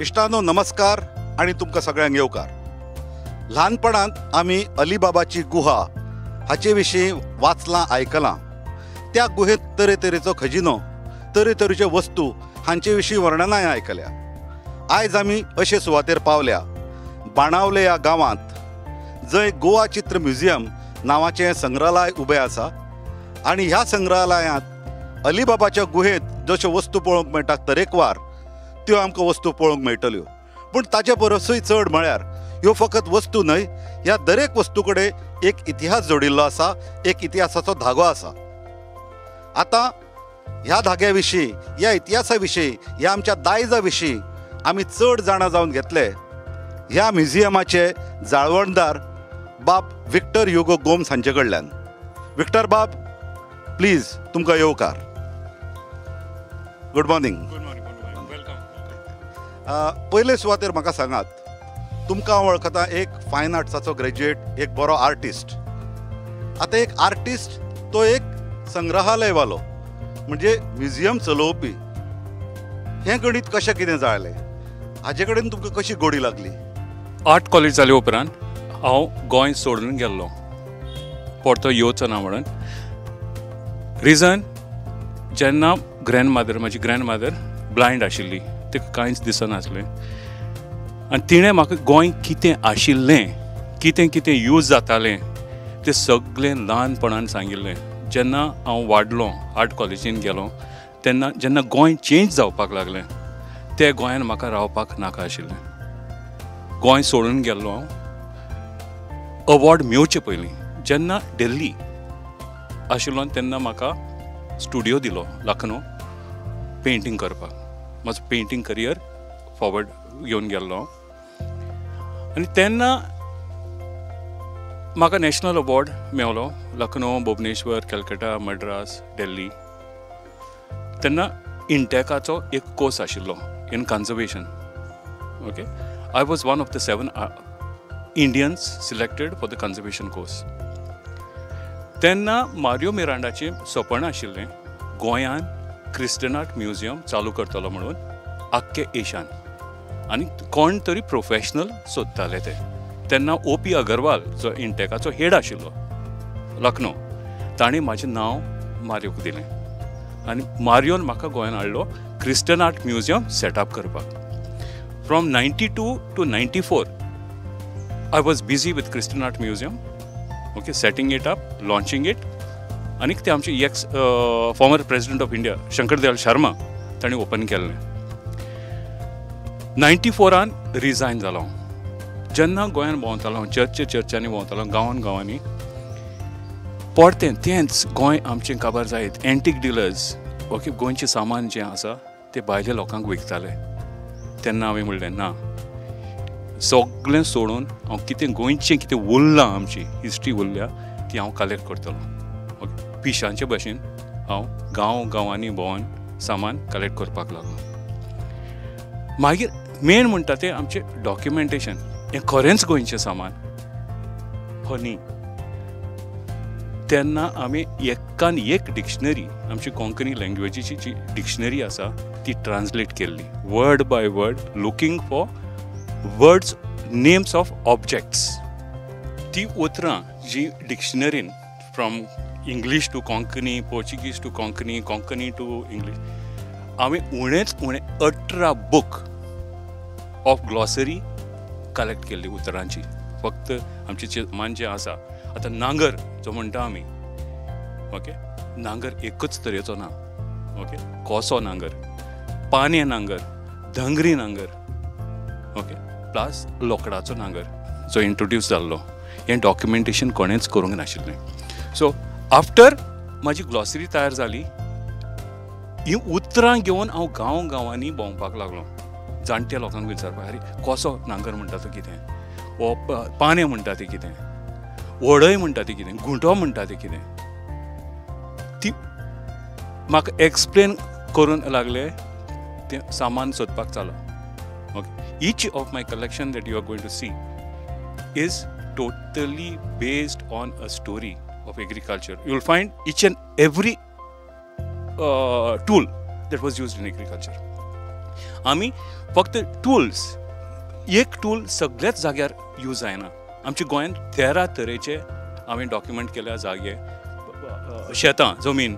इश्टानो नमस्कार आणि तुमकां सगळ्यांक येवकार. ल्हानपणांत आमी अलिबाबाची गुहा हाचे विशीं वाचलां आयकलां. त्या गुहेंत तरेतरेचो खजिनो, तरेतरेच्यो वस्तू हांचे विशीं वर्णनाय आयकल्या. आयज आमी अशे सुवातेर पावल्या बाणावले ह्या गांवांत, जंय गोवा चित्र म्युझियम नांवाचें संग्रहालय उबें आसा. आनी ह्या संग्रहालयांत अलिबाबाच्या गुहेंत जश्यो वस्तू पळोवंक मेळटात तरेकवार, त्यो आमकां वस्तू पळोवंक मेळटल्यो. पूण ताचे परसूय चड म्हळ्यार ह्यो फकत वस्तू न्हय, ह्या दरेक वस्तू कडेन एक इतिहास जोडिल्लो आसा, एक इतिहासाचो धागो आसा. आतां ह्या धाग्या विशीं, ह्या इतिहासा विशीं, ह्या आमच्या दायजा विशीं आमी चड जाणा जावन घेतले ह्या म्युझियमाचे जाळवणदार बाब विक्टर ह्युगो गोम्स हांचे कडल्यान. विक्टर बाब, प्लीज तुमकां येवकार. Good morning. पयले सुवातेर म्हाका सांगात, तुमकां हांव वळखता एक फायन आर्ट्साचो ग्रॅज्युएट, एक बरो आर्टिस्ट. आतां एक आर्टिस्ट तो एक संग्रहालयवालो म्हणजे म्युझियम चलोवपी, हें गणीत कशें कितें जालें? हाजे कडेन तुमकां कशी गोडी लागली? आर्ट कॉलेज जाले उपरांत हांव गोंय सोडून गेल्लो, परतो येवचो ना म्हणून. रिजन, जेन्ना म्हजी ग्रँडमादर ब्लायंड आशिल्ली, तिका कांयच दिसनासलें, आनी तिणें म्हाका गोंय कितें आशिल्लें, कितें कितें यूज जातालें तें सगळें ल्हानपणान सांगिल्लें. जेन्ना हांव वाडलो, आर्ट कॉलेजीन गेलो, तेन्ना जेन्ना गोंय चेंज जावपाक लागलें, त्या गोंयान म्हाका रावपाक नाका आशिल्लें. गोंय सोडून गेल्लो हांव अवॉर्ड मेळचे पयलीं. जेन्ना दिल्ली आशिल्लो तेन्ना म्हाका स्टुडियो दिलो लखनौ पेंटींग करपाक. म्हजो पेंटींग करियर फॉरवर्ड घेवन गेल्लो आनी तेन्ना म्हाका नॅशनल अवॉर्ड मेळ्ळो लखनौ, भुवनेश्वर, कलकत्ता, मद्रास, दिल्ली. तेन्ना इंटॅकाचो एक कोर्स आशिल्लो in conservation. Okay, I was one of the 7 Indians selected for the conservation course. तेन्ना मारियो मिरांडाचें सपन आशिल्लें गोंयान क्रिस्टन आर्ट म्युझियम चालू करतलो म्हणून आख्खे एशान, आनी कोण तरी प्रोफेशनल सोदताले ते. तेन्ना O.P. अगरवाल जो इंटॅकाचो हेड आशिल्लो लखनौ, ताणें म्हाजें नांव मारियोक दिलें आनी मारियोन म्हाका गोंयान हाडलो क्रिस्टन आर्ट म्युझियम सेटअप करपाक. From 92 to 94 I was busy with Christian art museum. Okay, setting it up, launching it. आनी ते आमचे ex former president of India Shankar Dayal Sharma ताणें ओपन केल्लें. 94 रिजायन जालो हांव. जेन्ना गोंयान भोंवतालो, चर्चांनी भोंवतालो, गांवांनी परतें तेंच गोंय आमचें काबार जायत. एंटीक डिलर्स, ओके, गोंयचें सामान जें आसा तें भायल्या लोकांक विकताले. तेन्ना हांवें म्हणलें ना, सगळें सोडून हांव कितें गोंयचें कितें उरलां, आमची हिस्ट्री उरल्या ती हांव कलेक्ट करतलो. ओके, पिशांचे भशेन हांव गांवांनी भोंवन सामान कलेक्ट करपाक लागलो. मागीर मेन म्हणटा तें आमचें डॉक्युमेंटेशन, हें खरेंच गोंयचें सामान. फनी तेन्ना आमी एकान एक डिक्शनरी, आमची कोंकणी लँग्वेजीची जी डिक्शनरी आसा ती ट्रान्सलेट केल्ली, word by word, looking for words, names of objects. ती उतरां जी डिक्शनरीन from English to Konkani, Portuguese to Konkani, Konkani to English, हांवें उणें 18 बूक ऑफ ग्लॉसरी कलेक्ट केल्ली उतरांची. फक्त आमचें मान जें आसा, आतां नांगर जो म्हणटा आमी, ओके, नांगर एकच तरेचो ना. ओके, कोसो नांगर, पाने नांगर, धंगरी नांगर, ओके, प्लस लोकडाचो नांगर जो इंट्रोड्यूस जाल्लो. हें डॉक्युमेंटेशन कोणेंच करूंक नाशिल्लें. सो आफ्टर म्हाजी ग्लॉसरी तयार जाली, ही उतरां घेवन हांव गांवांनी भोंवपाक लागलो. जाणट्या लोकांक विचारपाक, अरे कोसो नांगर म्हणटा तो कितें, वो पाने म्हणटा तें कितें, वडय म्हणटा ती कितें, घुंटो म्हणटा तें कितें, ती म्हाका एक्सप्लेन करून लागले. तें सामान सोदपाक चालू. Okay, each of my collection that you are going to see is totally based on a story of agriculture. You will find each and every tool that was used in agriculture. आमी फक्त tools, एक tool सगळ्याच जाग्यार use जायना. आमच्या गोंयांत 13 तरेचे हांवें डॉक्युमेंट केल्या जागे, शेतां, जमीन,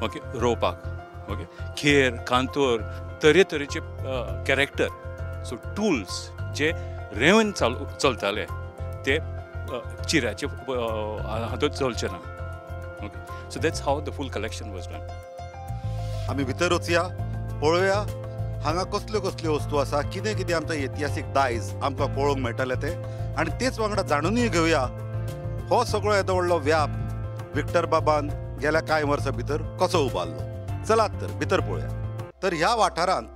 ओके, रोवपाक, ओके, खेर, कांतोर, तरेतरेचे कॅरेक्टर. सो टूल्स जे रेंवेन चलताले ते चिऱ्याचे हातूंत चलचे ना. Okay, so that's how the full collection was done. आमी भितर वचया, पळोवया हांगा कसल्यो कसल्यो वस्तू आसा, कितें कितें आमचो इतिहासीक दायज आमकां पळोवंक मेळटलें तें, आनी तेच वांगडा जाणूनय घेवया हो सगळो येदो व्हडलो व्याप विक्टर बाबान गेल्या कांय वर्सां भितर कसो उबारलो. चलात तर भितर पळोवया. तर ह्या वाठारांत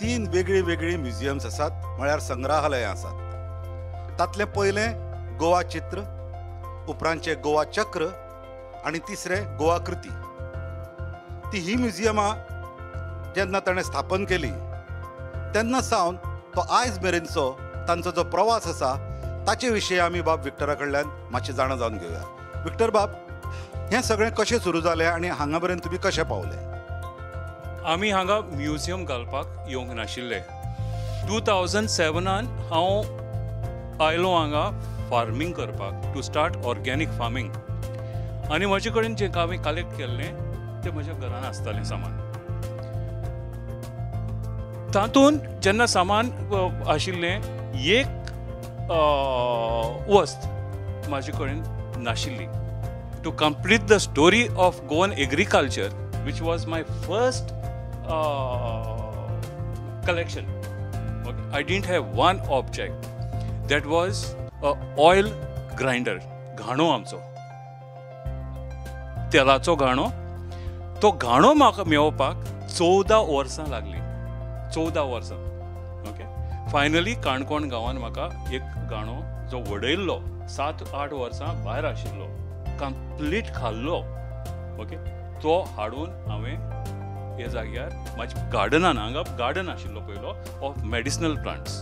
3 वेगळी वेगळी म्युजियम्स आसात, म्हळ्यार संग्रहालयां आसात. तातलें पयलें गोवा चित्र, उपरांतचें गोवा चक्र आनी तिसरें गोवा कृती. ही म्युजियमां जेन्ना ताणें स्थापन केली तेन्ना सावन तो आयज मेरेनचो तांचो जो प्रवास आसा ताचे विशीं आमी बाब विक्टरा कडल्यान मातशें जाणा जावन घेवया. विक्टर बाब, हें सगळें कशें सुरू जालें आनी हांगा मेरेन तुमी कशें पावले? आमी हांगा म्युजियम घालपाक येवंक नाशिल्ले. 2007 हांव आयलो हांगा फार्मींग करपाक, टू स्टार्ट ऑर्गेनीक फार्मींग. आनी म्हजे कडेन जें हांवें कलेक्ट केल्लें तें म्हज्या घरान आसतालें सामान. तातूंत जेन्ना सामान आशिल्लें, एक वस्त म्हाजे कडेन नाशिल्ली. To complete the story of Goan agriculture, which was my first collection. Okay. I didn't have one object. That was a oil grinder. घाणो आमचो, तेलाचो घाणो. तो घाणो म्हाका मेळोवपाक 14 वर्सां लागली. 14 वर्सां. ओके, फायनली काणकोण गांवांत म्हाका एक घाणो जो वडयल्लो 7-8 वर्सां भायर आशिल्लो, कंप्लीट खाल्लो. ओके, तो हाडून हांवें हे जाग्यार म्हाज्या गार्डनान, हांगा गार्डन आशिल्लो पयलो ऑफ मेडिसिनल प्लांट्स.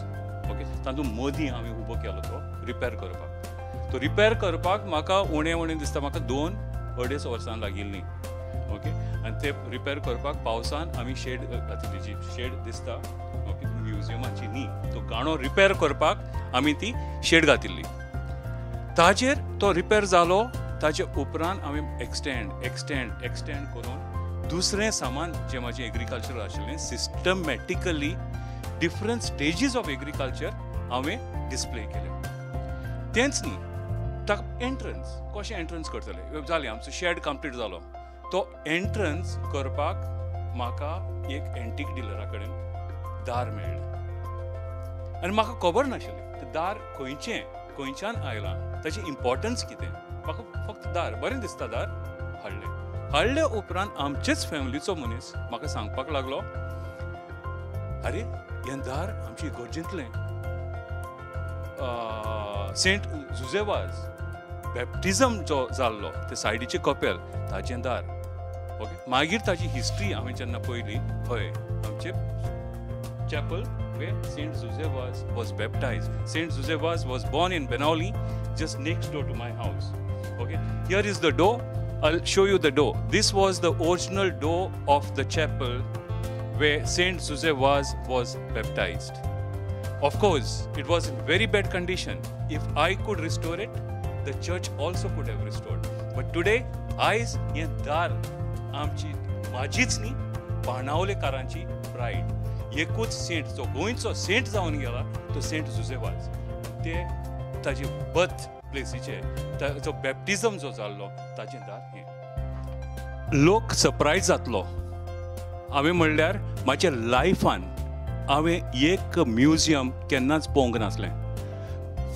ओके, तातूंत मदीं हांवें उबो केलो तो रिपेर करपाक. तो रिपेर करपाक म्हाका उणें दिसता म्हाका 2-2.5 वर्सां लागिल्लीं. ओके, आनी ते रिपेर करपाक पावसान आमी शेड घातिल्ली, जी शेड दिसता, ओके, म्युजियमाची न्ही, तो गाणो रिपेर करपाक आमी ती शेड घातिल्ली. ताजेर तो रिपेर जालो, ताचे उपरांत हांवें एक्सटेंड करून दुसरें सामान जें म्हाजें एग्रीकल्चर आशिल्लें, सिस्टमॅटिकली डिफरंट स्टेजीस ऑफ एग्रीकल्चर हांवें डिस्प्ले केलें. तेंच न्ही, ताका एंट्रन्स, कशें एंट्रन्स करतले, जालें आमचो शेड कंप्लीट जालो. तो एंट्रन्स करपाक म्हाका एक एंटीक डिलरा कडेन दार मेळ्ळें. आनी म्हाका खबर नाशिल्लें तें दार खंयच्यान आयलां, ताची इम्पॉर्टन्स कितें. म्हाका फक्त दार बरें दिसता, दार हाडले उपरांत आमचेच फॅमिलीचो मनीस म्हाका सांगपाक लागलो, अरे हें दार आमची इगर्जेंतलें सेंट जुझेवाज बॅप्टिजम जो जाल्लो, ते सायडीचे कपेल, ताचें दार. ओके, मागीर ताची हिस्ट्री हांवें जेन्ना पयली, हय, आमचे chapel where Saint Joseph was baptized. Saint Joseph was born in Benoli, just next door to my house. Okay, here is the door. I'll show you the door. This was the original door of the chapel where Saint Joseph was baptized. Of course, it was in very bad condition. If I could restore it, the church also could have restored. But today, आयज हें दार आमची, म्हाजीच न्ही, बाणावलेकारांची pride. एकूच Saint जो गोंयचो Saint जावन गेला, तो सेंट जुझेवाज. ते ताजे बर्थ प्लेसीचे, ताजो बॅप्टिजम जो जाल्लो, ताचें दार हें. लोक सरप्रायज जातलो हांवें म्हणल्यार म्हाज्या लायफान हांवें एक म्युजियम केन्नाच पळोवंक नासलें.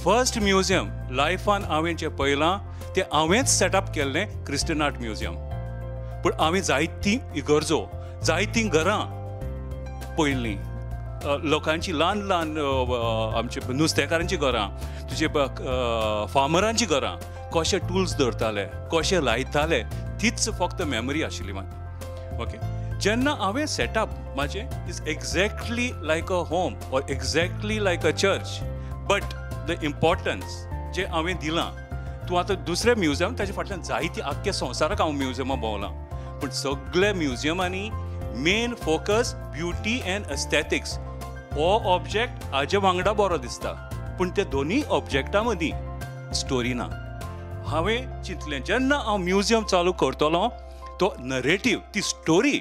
फर्स्ट म्युजियम लायफान हांवें जें पळयलां तें हांवेंच सेटअप केल्लें क्रिस्टन आर्ट म्युजियम. पूण हांवें जायतीं इगर्जो, जायतीं घरां पळयल्लीं, लोकांची ल्हान आमचे नुस्तेकारांची घरां, तुजे फार्मरांची घरां, कशे टूल्स धरताले, कशे लायताले, तीच फक्त मेमरी आशिल्ली म्हाका. ओके, जेन्ना हांवें सेटअप म्हाजें is exactly like a home or exactly like a church. But the importance जें हांवें दिलां, तूं आतां दुसरे म्युजियम, ताचे फाटल्यान जायतीं आख्ख्या संवसाराक हांव म्युजियमां भोंवलां, पूण सगळ्या म्युजियमांनी main focus beauty and aesthetics हो ऑब्जेक्ट हाजे वांगडा बरो दिसता पूण ते दोनी ऑब्जेक्टा मदीं स्टोरी ना. हांवें चिंतलें जेन्ना हांव म्युजियम चालू करतलो तो नरेटीव ती स्टोरी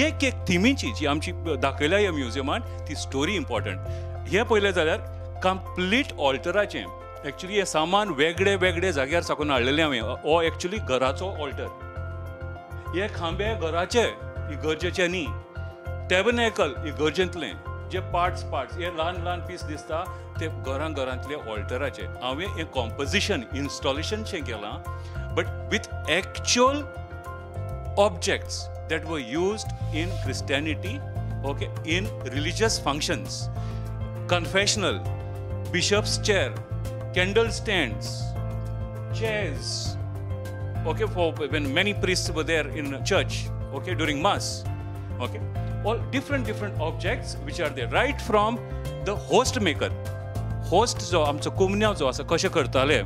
एक थिमीची जी आमची दाखयल्या ह्या म्युजियमान ती स्टोरी इम्पॉर्टंट. हे पळयलें जाल्यार कंप्लीट ऑल्टराचें एक्चुली हे सामान वेगळे वेगळे जाग्यार साकून हाडलेलें हांवें. हो एक्चुली घराचो ऑल्टर. हे खांबे घराचे इगर्जेचे न्ही. टॅबरनेकल इगर्जेंतलें जे पार्ट्स हे ल्हान ल्हान पीस दिसता ते घरांतले ऑल्टराचे. हांवें हें कॉम्पोजिशन इन्स्टॉलेशनचें केलां but with actual objects that were used in Christianity, okay, in religious functions, confessional, bishop's chair, candle stands, chairs, okay, for when many priests were there in church, okay, during mass, okay, all different objects which are there right from the host maker. Host जो आमचो कुमन्या जो आसा कशें करताले,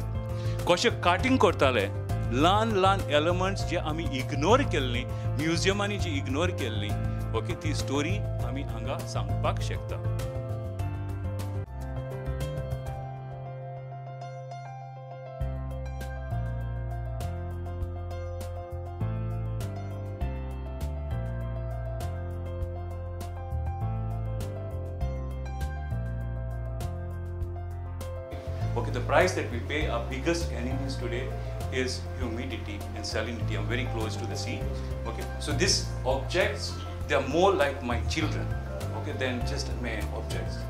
कशें cutting करताले, ल्हान ल्हान एलिमेंट्स जे आमी इग्नोर केल्ली म्युजियमांनी जी इग्नोर केल्ली ओके ती स्टोरी आमी हांगा सांगपाक शकता. Okay, the price that we pay, our biggest enemies today is humidity and salinity. I'm very close to the sea. Okay, so these objects, they are more like my children, okay, than just mere objects.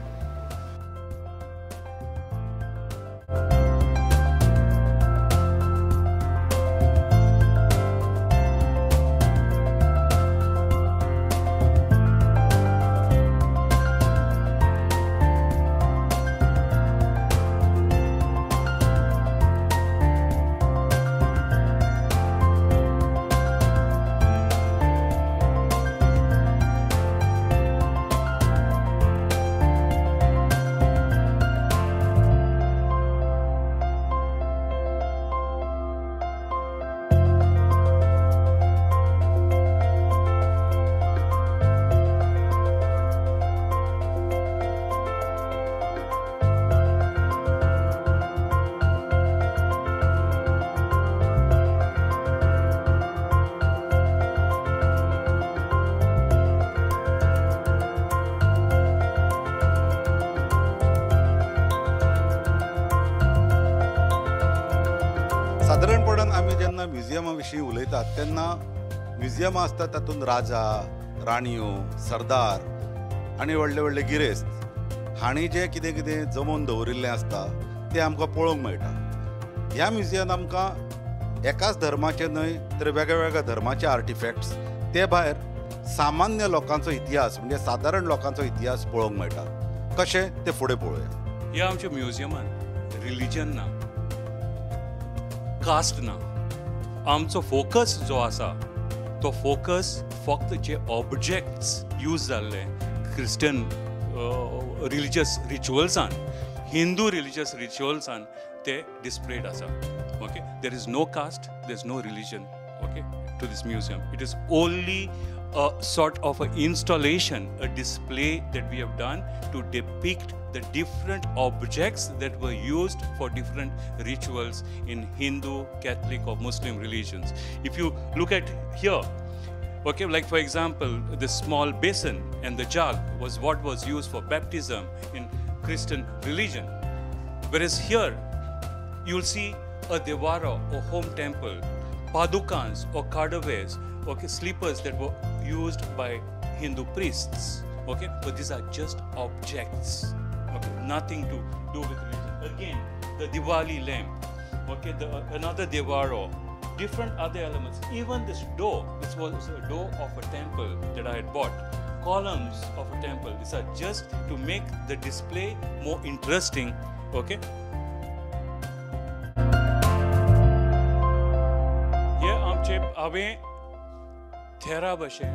सादारणपणान आमी जेन्ना म्युजियमा विशीं उलयतात तेन्ना म्युजियमां आसतात तातूंत राजा राणयो सरदार आनी व्हडले व्हडले गिरेस्त हांणी जें कितें कितें जमोवन दवरिल्लें आसता तें आमकां पळोवंक मेळटा. ह्या म्युजियमांत आमकां एकाच धर्माचे न्हय तर वेगळ्या वेगळ्या धर्माचे आर्टिफॅक्ट्स ते भायर सामान्य लोकांचो इतिहास म्हणजे सादारण लोकांचो इतिहास पळोवंक मेळटा. कशें तें फुडें पळोवया. ह्या आमच्या म्युजियमान रिलिजन ना, कास्ट ना. आमचो फोकस जो आसा तो फोकस फक्त जे ऑब्जेक्ट्स यूज जाल्ले क्रिश्चन रिलिजियस रिच्युअल्सान हिंदू रिलिजियस रिच्युअल्सान ते डिस्प्लेड आसा. Okay, there is no caste, there is no religion okay to this museum. It is only a sort of an installation, a display that we have done to depict the different objects that were used for different rituals in Hindu, Catholic or Muslim religions. If you look at here, okay, like for example, this small basin and the jug was what was used for baptism in Christian religion. Whereas here, you'll see a devara or home temple, padukans or kadaves, okay, sleepers that were used by Hindu priests, okay, but these are just objects, okay, nothing to do with religion. Again, the Diwali lamp, okay, another devaro, different other elements. Even this door, this was a door of a temple that I had bought. Columns of a temple. These are just to make the display more interesting, okay. Here आमचे हांवें थेरा भशेन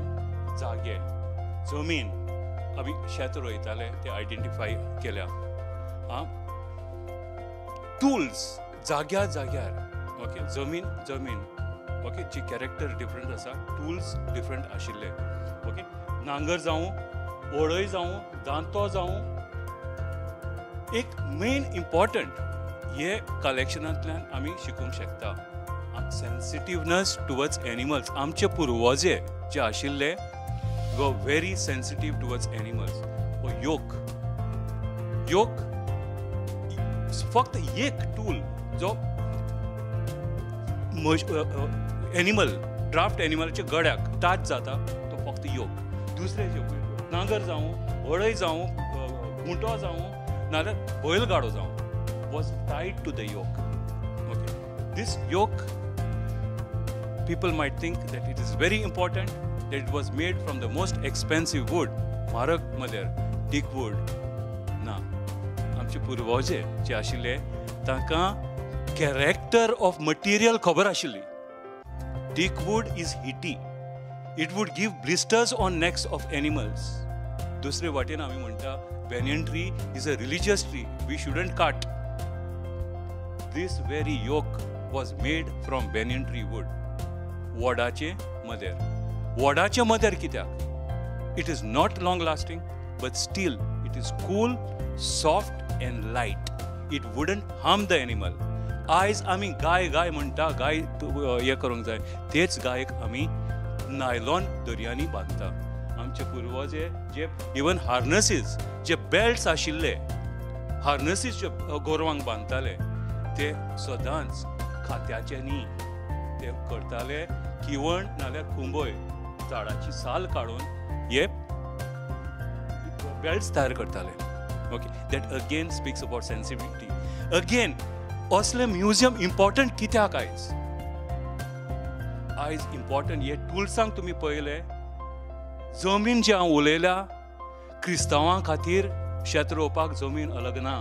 जागे जमीन आमी शेत रोयताले ते identify केल्या. Tools जाग्यार ओके, जमीन ओके जी कॅरेक्टर डिफरंट आसा टूल्स डिफरंट आशिल्ले ओके नांगर जावं ओळय जावं दांतो जावं एक मेन इम्पॉर्टंट हे कलेक्शनांतल्यान आमी शिकूंक शकता सेन्सिटिवनेस टुवर्ड्स एनिमल्स आमचे पुर्वजे जे आशिल्ले गो very sensitive towards animals yoke yoke फक्त एक टूल जो एनिमल ड्राफ्ट एनिमलच्या गड्याक टच जाता तो फक्त योक दुसरे नांगर जावं ओळय जावं गुंटो जावं नाल्यार बैलगाडो जावं was tied to the yoke okay this yoke people might think that it is very important that it was made from the most expensive wood म्हारग मदेर teak wood ना आमचे पुर्वजे जे आशिल्ले तांकां कॅरेक्टर ऑफ मटेरियल खबर आशिल्ली teak wood is heaty it would give blisters on necks of animals दुसरे वाटेन आमी म्हणटा banyan tree is a religious tree we shouldn't cut this very yoke was made from banyan tree wood वडाचे मदेर कित्याक it is not long lasting but still it is cool soft end light it wouldn't harm the animal आयज आमी गाय गाय म्हणटा गाय हे करूंक जाय तेच गायक आमी नायलॉन दर्यांनी बांदता आमचे पुर्वजे जे इवन हार्नसीस जे बेल्ट्स आशिल्ले हार्नसीस जे गोरवांक बांदताले ते सदांच खात्याचे न्ही ते करताले किवण नाल्यार कुंबय झाडाची साल काढून हे बेल्ट्स तयार करताले okay that again speaks about sensitivity again असले म्युजियम इम्पॉर्टंट कित्याक आयज इम्पॉर्टंट हे टुल्सांक तुम्ही पळयले जमीन जी हांव उलयल्या क्रिस्तांवां खातीर शेत रोवपाक जमीन अलग ना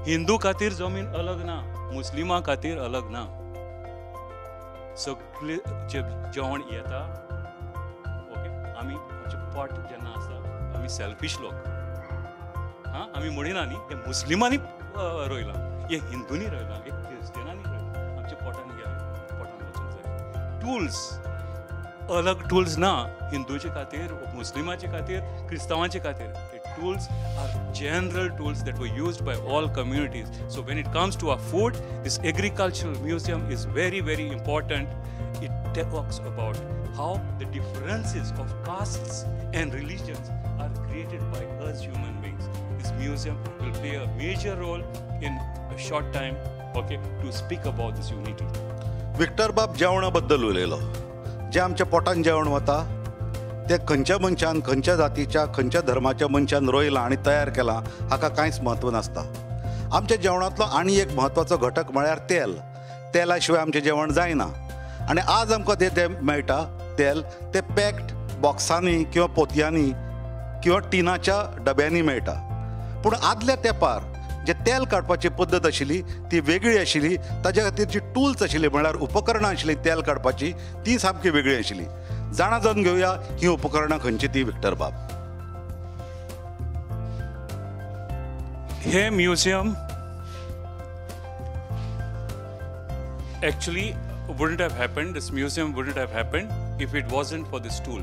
हिंदू खातीर जमीन अलग ना मुस्लिमां खातीर अलग ना सगळे जे जेवण येता ओके आमी पोट जेन्ना आसता आमी सेल्फिश लोक आमी म्हणिना न्ही हे मुस्लिमांनी रोयलां हे हिंदूंनी रोयलां हे क्रिस्टियनांनी रोयलां आमच्या पोटान गेले पोटान वचूंक जाय टूल्स अलग टूल्स ना हिंदूचे खातीर मुस्लिमाचे खातीर क्रिस्तांवांचे खातीर tools are general tools that were used by all communities. So when it comes to our food, this agricultural museum is very, very important. It talks about how the differences of castes and religions are created by us human beings. This museum will play a major role in a short time, okay, to speak about this unity. Victor बाब जेवणाबद्दल उलयलो जे आमच्या पोटान जेवण वता ते खंयच्या मनशान खंयच्या जातीच्या खंयच्या धर्माच्या मनशान रोयलां आनी तयार केलां हाका कांयच म्हत्व नासता आमच्या जेवणांतलो आनी एक म्हत्वाचो घटक म्हळ्यार तेल तेला शिवाय आमचें जेवण जायना आनी आज आमकां ते मेळटा तेल ते पॅक्ड बॉक्सांनी किंवा पोतयांनी किंवा टिनाच्या डब्यांनी मेळटा पूण आदल्या तेंपार जे तेल काडपाची पद्दत आशिल्ली ती वेगळी आशिल्ली ताचे खातीर जी टूल्स आशिल्ली म्हळ्यार उपकरणां आशिल्लीं तेल काडपाची ती सामकी वेगळी आशिल्ली जाणा जावन घेवया ही उपकरणां खंयची ती विक्टर बाब हे museum actually wouldn't have happened this museum wouldn't have happened if it wasn't for this tool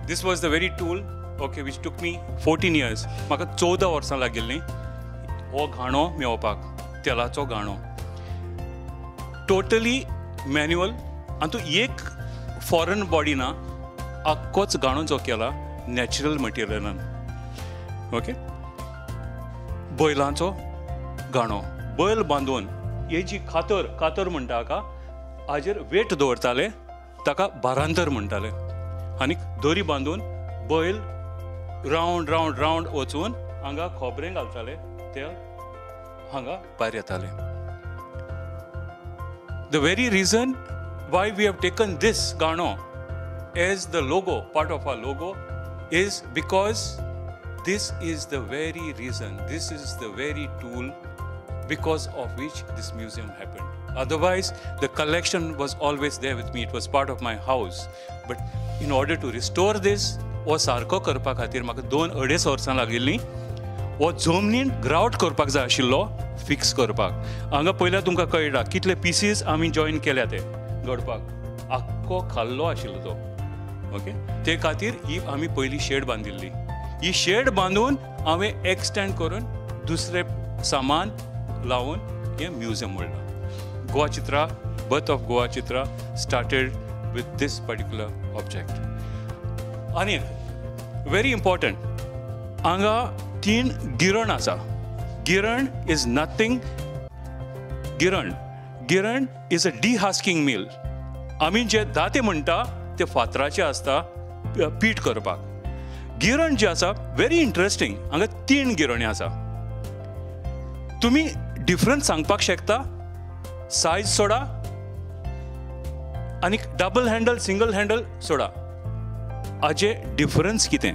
this was the very tool okay which took me 14 years म्हाका 14 वर्सां लागिल्लीं हो घाणो मेळोवपाक तेलाचो घाणो टोटली मॅन्युअल आनी तो एक फॉरेन बॉडी ना आख्खोच घाणो जो केला नॅचरल मटेरियलान ओके बैलांचो घाणो बैल बांदून हे जी कातर म्हणटा हाका हाजेर वेट दवरताले ताका भारांतर म्हणटाले आनी दोरी बांदून बैल रावंड रावंड रावंड वचून हांगा खोबरें घालताले ते हांगा भायर येताले the very reason why we have taken this Gano as the logo, part of our logo, is because this is the very reason, this is the very tool because of which this museum happened. Otherwise, the collection was always there with me, it was part of my house. But in order to restore this, वो सारको करपा खातीर म्हाका 2-2.5 वर्सां लागिल्लीं वो जमनीन grout करपाक जाय आशिल्लो फिक्स करपाक हांगा पयल्या तुमकां कळटा कितले पीसीस आमी जॉइन केल्या ते घडपाक आख्खो खाल्लो आशिल्लो तो. ओके, ते खातीर ही आमी पयली शेड बांदिल्ली. ही शेड बांदून हांवें एक्सटेंड करून दुसरे सामान लावून हें म्युजियम म्हणलां. Goa Chitra, birth of Goa Chitra started with this particular object. आनी व्हेरी इम्पॉर्टंट, हांगा 3 गिरण आसा. गिरण इज नथींग. गिरण इज अ डिहास्किंग मिल. आमी जे दाते म्हणटा ते फातराचे आसता पीठ करपाक. गिरण जे आसा व्हेरी इंटरेस्टिंग. हांगा 3 गिरणी आसा. तुमी डिफरन्स सांगपाक शकता? सायज सोडा आनी डबल हँडल सिंगल हँडल सोडा, हाजे डिफरन्स कितें?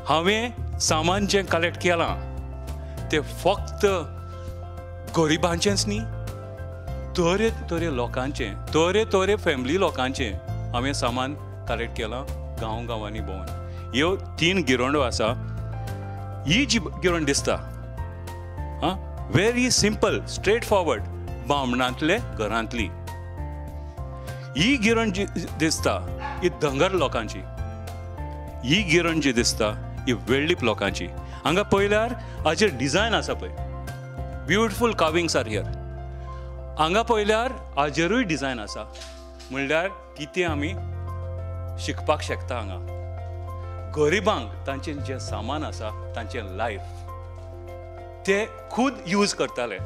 हांवें सामान जें कलेक्ट केलां तें फक्त गरिबांचेंच न्ही, तरे लोकांचें, तरे फॅमिली लोकांचें हांवें सामान कलेक्ट केलां गांव गांवांनी भोंवन. ह्यो 3 गिरणो आसा. ही जी गिरण दिसता व्हेरी सिंपल, स्ट्रेट फॉरवर्ड, बामणांतले घरांतली. ही गिरण जी दिसता ही धंगर लोकांची. ही गिरण जी दिसता ही वेळ्ळीप लोकांची. हांगा पळयल्यार हाचेर डिझायन आसा पळय, ब्युटिफूल कार्विंग्स आर हियर. हांगा पळयल्यार हाजेरूय डिझायन आसा. म्हणल्यार कितें आमी शिकपाक शकता हांगा. गरिबांक तांचें जें सामान आसा तांचें लायफ ते खुद यूज करताले.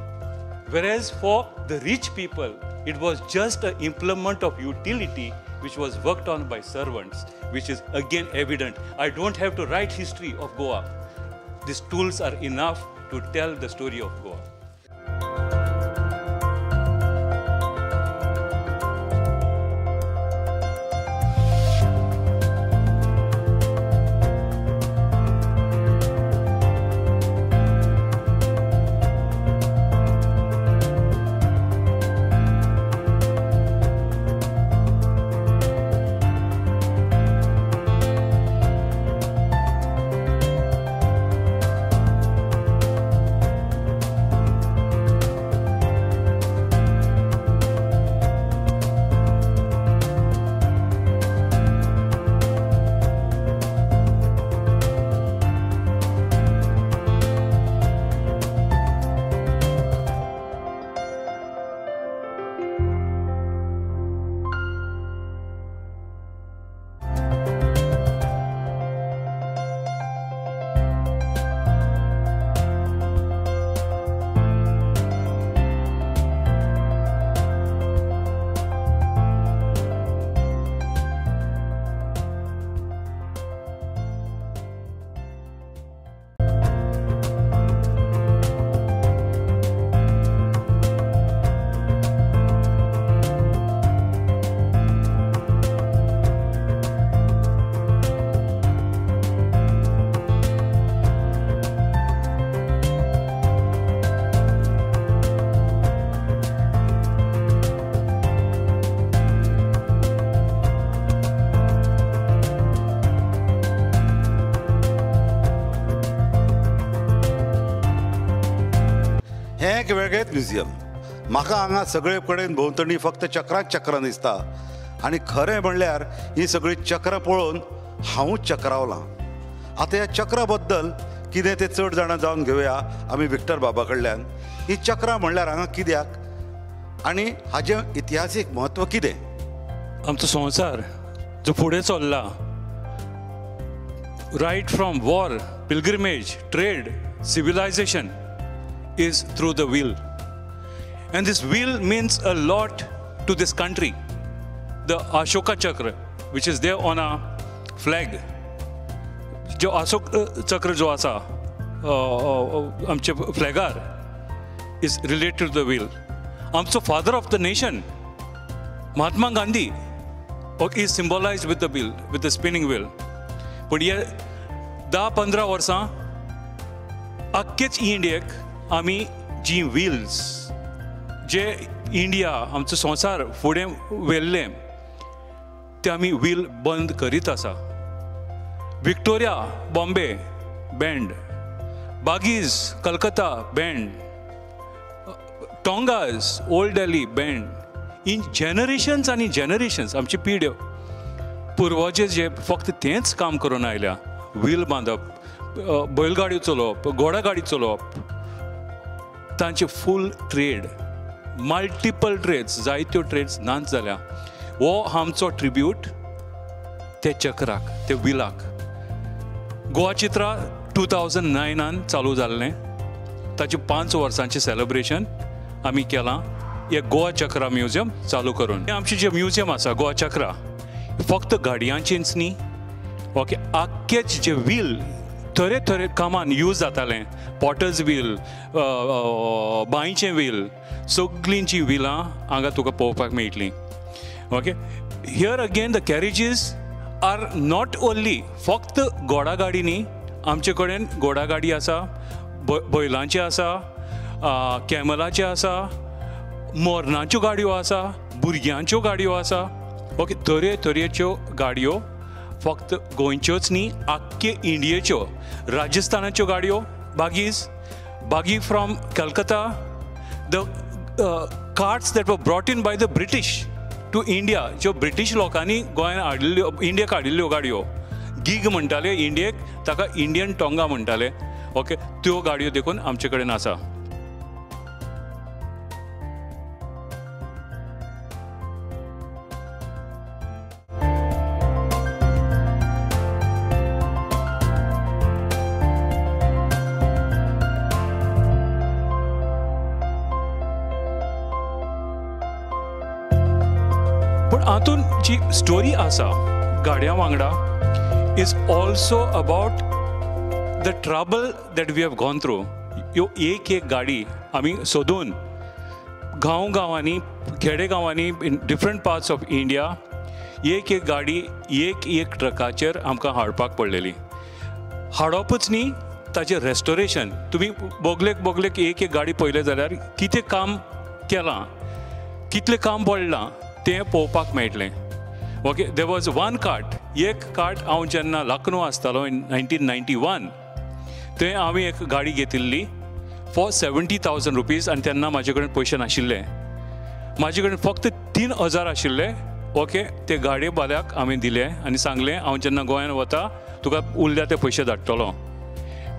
Whereas for the rich people, it was just an implement of utility which was worked on by servants, which is again evident. I don't have to write history of Goa. These tools are enough to tell the story of Goa. हें एक वेगळेंच museum. म्हाका हांगा सगळे कडेन भोंवतणी फक्त चक्रां दिसता आनी खरें म्हणल्यार ही सगळीं चक्रां पळोवन हांवूच चक्रावलां. आतां ह्या चक्रा बद्दल कितें तें चड जाणां जावन घेवया आमी विक्टर बाबा कडल्यान. ही चक्रां म्हणल्यार हांगा कित्याक आनी हाजें इतिहासीक म्हत्व कितें? आमचो संवसार जो फुडें चल्ला, right from war, pilgrimage, trade, civilization is through the wheel. And this wheel means a lot to this country. The Ashoka Chakra, which is there on our flag, जो अशोक चक्र जो आसा आमचे फ्लॅगार is related to the wheel. आमचो father of the nation, Mahatma Gandhi, is symbolized with the wheel, with the spinning wheel. पण हे 10-15 वर्सां अख्खेच इंडियेक आमी जी व्हिल्स जे इंडिया आमचो संवसार फुडें व्हेल्ले ते आमी व्हील बंद करीत आसा. Victoria Bombay band, buggies Calcutta band, tongas old Delhi band, in generations आनी जनरेशन्स आमची पिढ्यो पुर्वजे जे फक्त तेंच काम करून आयल्या, व्हील बांदप, बैलगाडी चलोवप, घोडागाडी चलोवप, तांचे फूल ट्रेड, मल्टिपल ट्रेड्स, जायत्यो ट्रेड्स नाच जाल्या. हो आमचो ट्रिब्यूट ते चक्राक, ते व्हिलाक. गोवा चित्रा 2009 चालू जाल्लें. ताचे 5 वर्सांचें सेलिब्रेशन आमी केलां हे गोवा चक्रा म्युजियम चालू करून. हे आमचें जें म्युजियम आसा गोवा चक्रा, फक्त गाडयांचेंच न्ही, ओके, आख्खेच जे व्हील तरे कामान यूज जातालें, पॉटर्स व्हील, बांयचें व्हील, सगळींची व्हिलां हांगा तुका पळोवपाक मेळटलीं. Okay, here again the carriages are not only फक्त घोडागाडी न्ही, आमचे कडेन घोडागाडी आसा, बैलांचे आसा, कॅमलाचे आसा, मोरनाच्यो गाडयो आसा, भुरग्यांच्यो गाडयो आसा. ओके, तरेच्यो गाडयो फक्त गोंयच्योच न्ही, आख्खे इंडियेच्यो, राजस्थानाच्यो गाडयो, buggy from Calcutta, the carts that were brought in by the British to India, ज्यो ब्रिटीश लोकांनी गोंयांत हाडिल्ल्यो, इंडियेक हाडिल्ल्यो गाडयो, गीग म्हणटाले इंडियेक, ताका इंडियन टोंगा म्हणटाले. ओके, त्यो गाडयो देखून आमचे कडेन आसा. पूण हातून जी स्टोरी आसा गाडयां वांगडा is also about the trouble that we have gone through. ह्यो एक गाडी आमी सोदून गांवांनी, खेडेगांवांनी, in different parts of India एक गाडी एक ट्रकाचेर आमकां हाडपाक पडलेली. हाडोपूच न्ही, ताचें रेस्टोरेशन, तुमी बोगलेक एक गाडी पळयलें जाल्यार कितें काम केलां, कितलें काम पडलां तें पळोवपाक मेळटलें. Okay, there was one cart, एक कार्ट हांव जेन्ना लखनौ आसतालो इन 1991, थंय हांवें एक गाडी घेतिल्ली फॉर 70,000 रुपीज, आनी तेन्ना म्हाजे कडेन पयशे नाशिल्ले, म्हाजे कडेन फक्त 3,000 आशिल्ले. ओके, ते गाडये बाल्याक हांवें दिले आनी सांगलें हांव जेन्ना गोंयांत वता तुका उरल्या ते पयशे धाडटलो.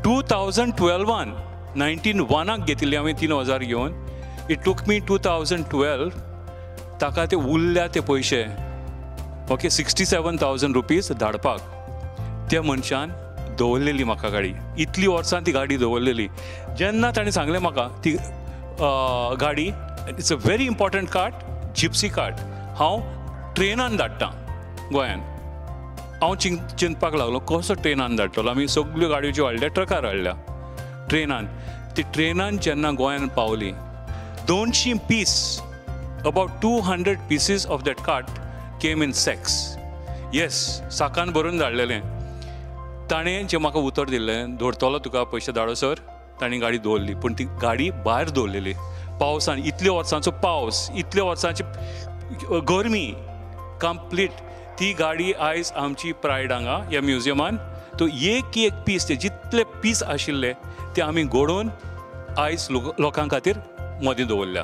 2012 1991 घेतिल्ली हांवें 3,000 घेवन. इट टूक मी 2012 ताका ते उरल्या ते पयशे, ओके, 67,000 रुपीज धाडपाक. त्या मनशान दवरलेली म्हाका गाडी, इतली वर्सां ती गाडी दवरलेली. जेन्ना ताणें सांगलें म्हाका ती गाडी, it's a very important cart, Gypsy cart, हांव ट्रेनान धाडटां गोंयान. हांव चिंतपाक लागलो कसो ट्रेनान धाडटलो. आमी सगळ्यो गाडयो ज्यो हाडल्या ट्रकार हाडल्या ट्रेनान. ती ट्रेनान जेन्ना गोंयान पावली, 200 piece, about 200 pieces of that cart came in sacks. Yes, साकान भरून धाडलेलें. ताणें जें म्हाका उतर दिल्लें, दवरतलो तुका पयशे धाडोसर, ताणें गाडी दवरली. पूण ती गाडी भायर दवरलेली पावसान. इतल्या वर्सांचो पावस, इतल्या वर्सांची गरमी कंप्लीट. ती गाडी आयज आमची प्रायड हांगा ह्या म्युजियमान. तो एक पीस, ते जितले पीस आशिल्ले ते आमी घडोवन आयज लोकां खातीर मदीं दवरल्या.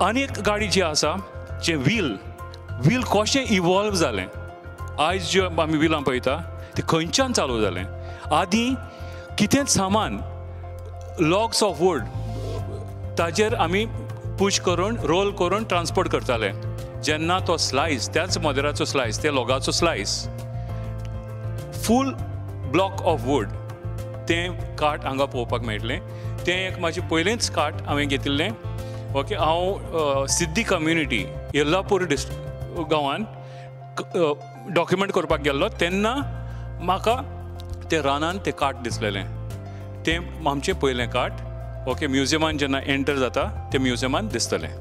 आनी एक गाडी जी आसा, जे व्हील कशें इवॉल्व जालें, आयज जे आमी व्हिलां पळयता ते खंयच्यान चालू जालें. आदीं कितेंच सामान, लॉग्स ऑफ वूड, ताजेर आमी पुश करून, रोल करून ट्रान्सपोर्ट करताले. जेन्ना तो स्लायस, त्याच मदेराचो स्लायस, त्या लॉगाचो slice, full block of wood, तें कार्ट हांगा पळोवपाक मेळटलें. तें एक म्हाजें पयलेंच कार्ट हांवें घेतिल्लें. ओके, हांव सिद्धी कम्युनिटी येल्लापूर गांवान डॉक्युमेंट करपाक गेल्लो तेन्ना म्हाका ते रानान तें कार्ट दिसलेलें. तें आमचें पयलें कार्ट. ओके, म्युजियमान जेन्ना एंटर जाता तें म्युजियमान दिसतलें.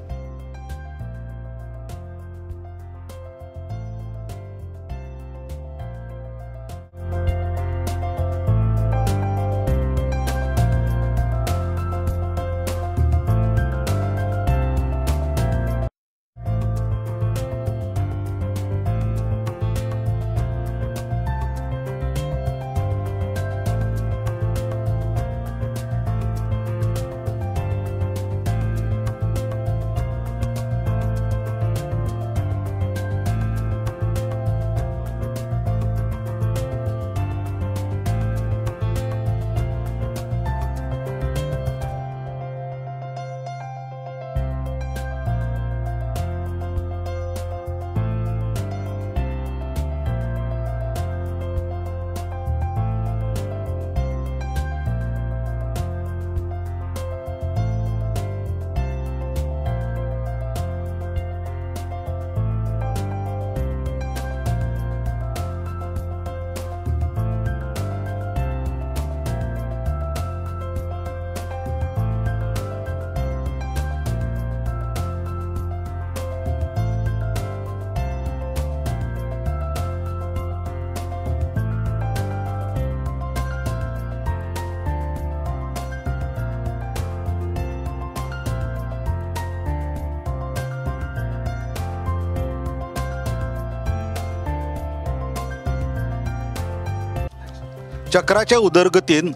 चक्राच्या उदरगतीन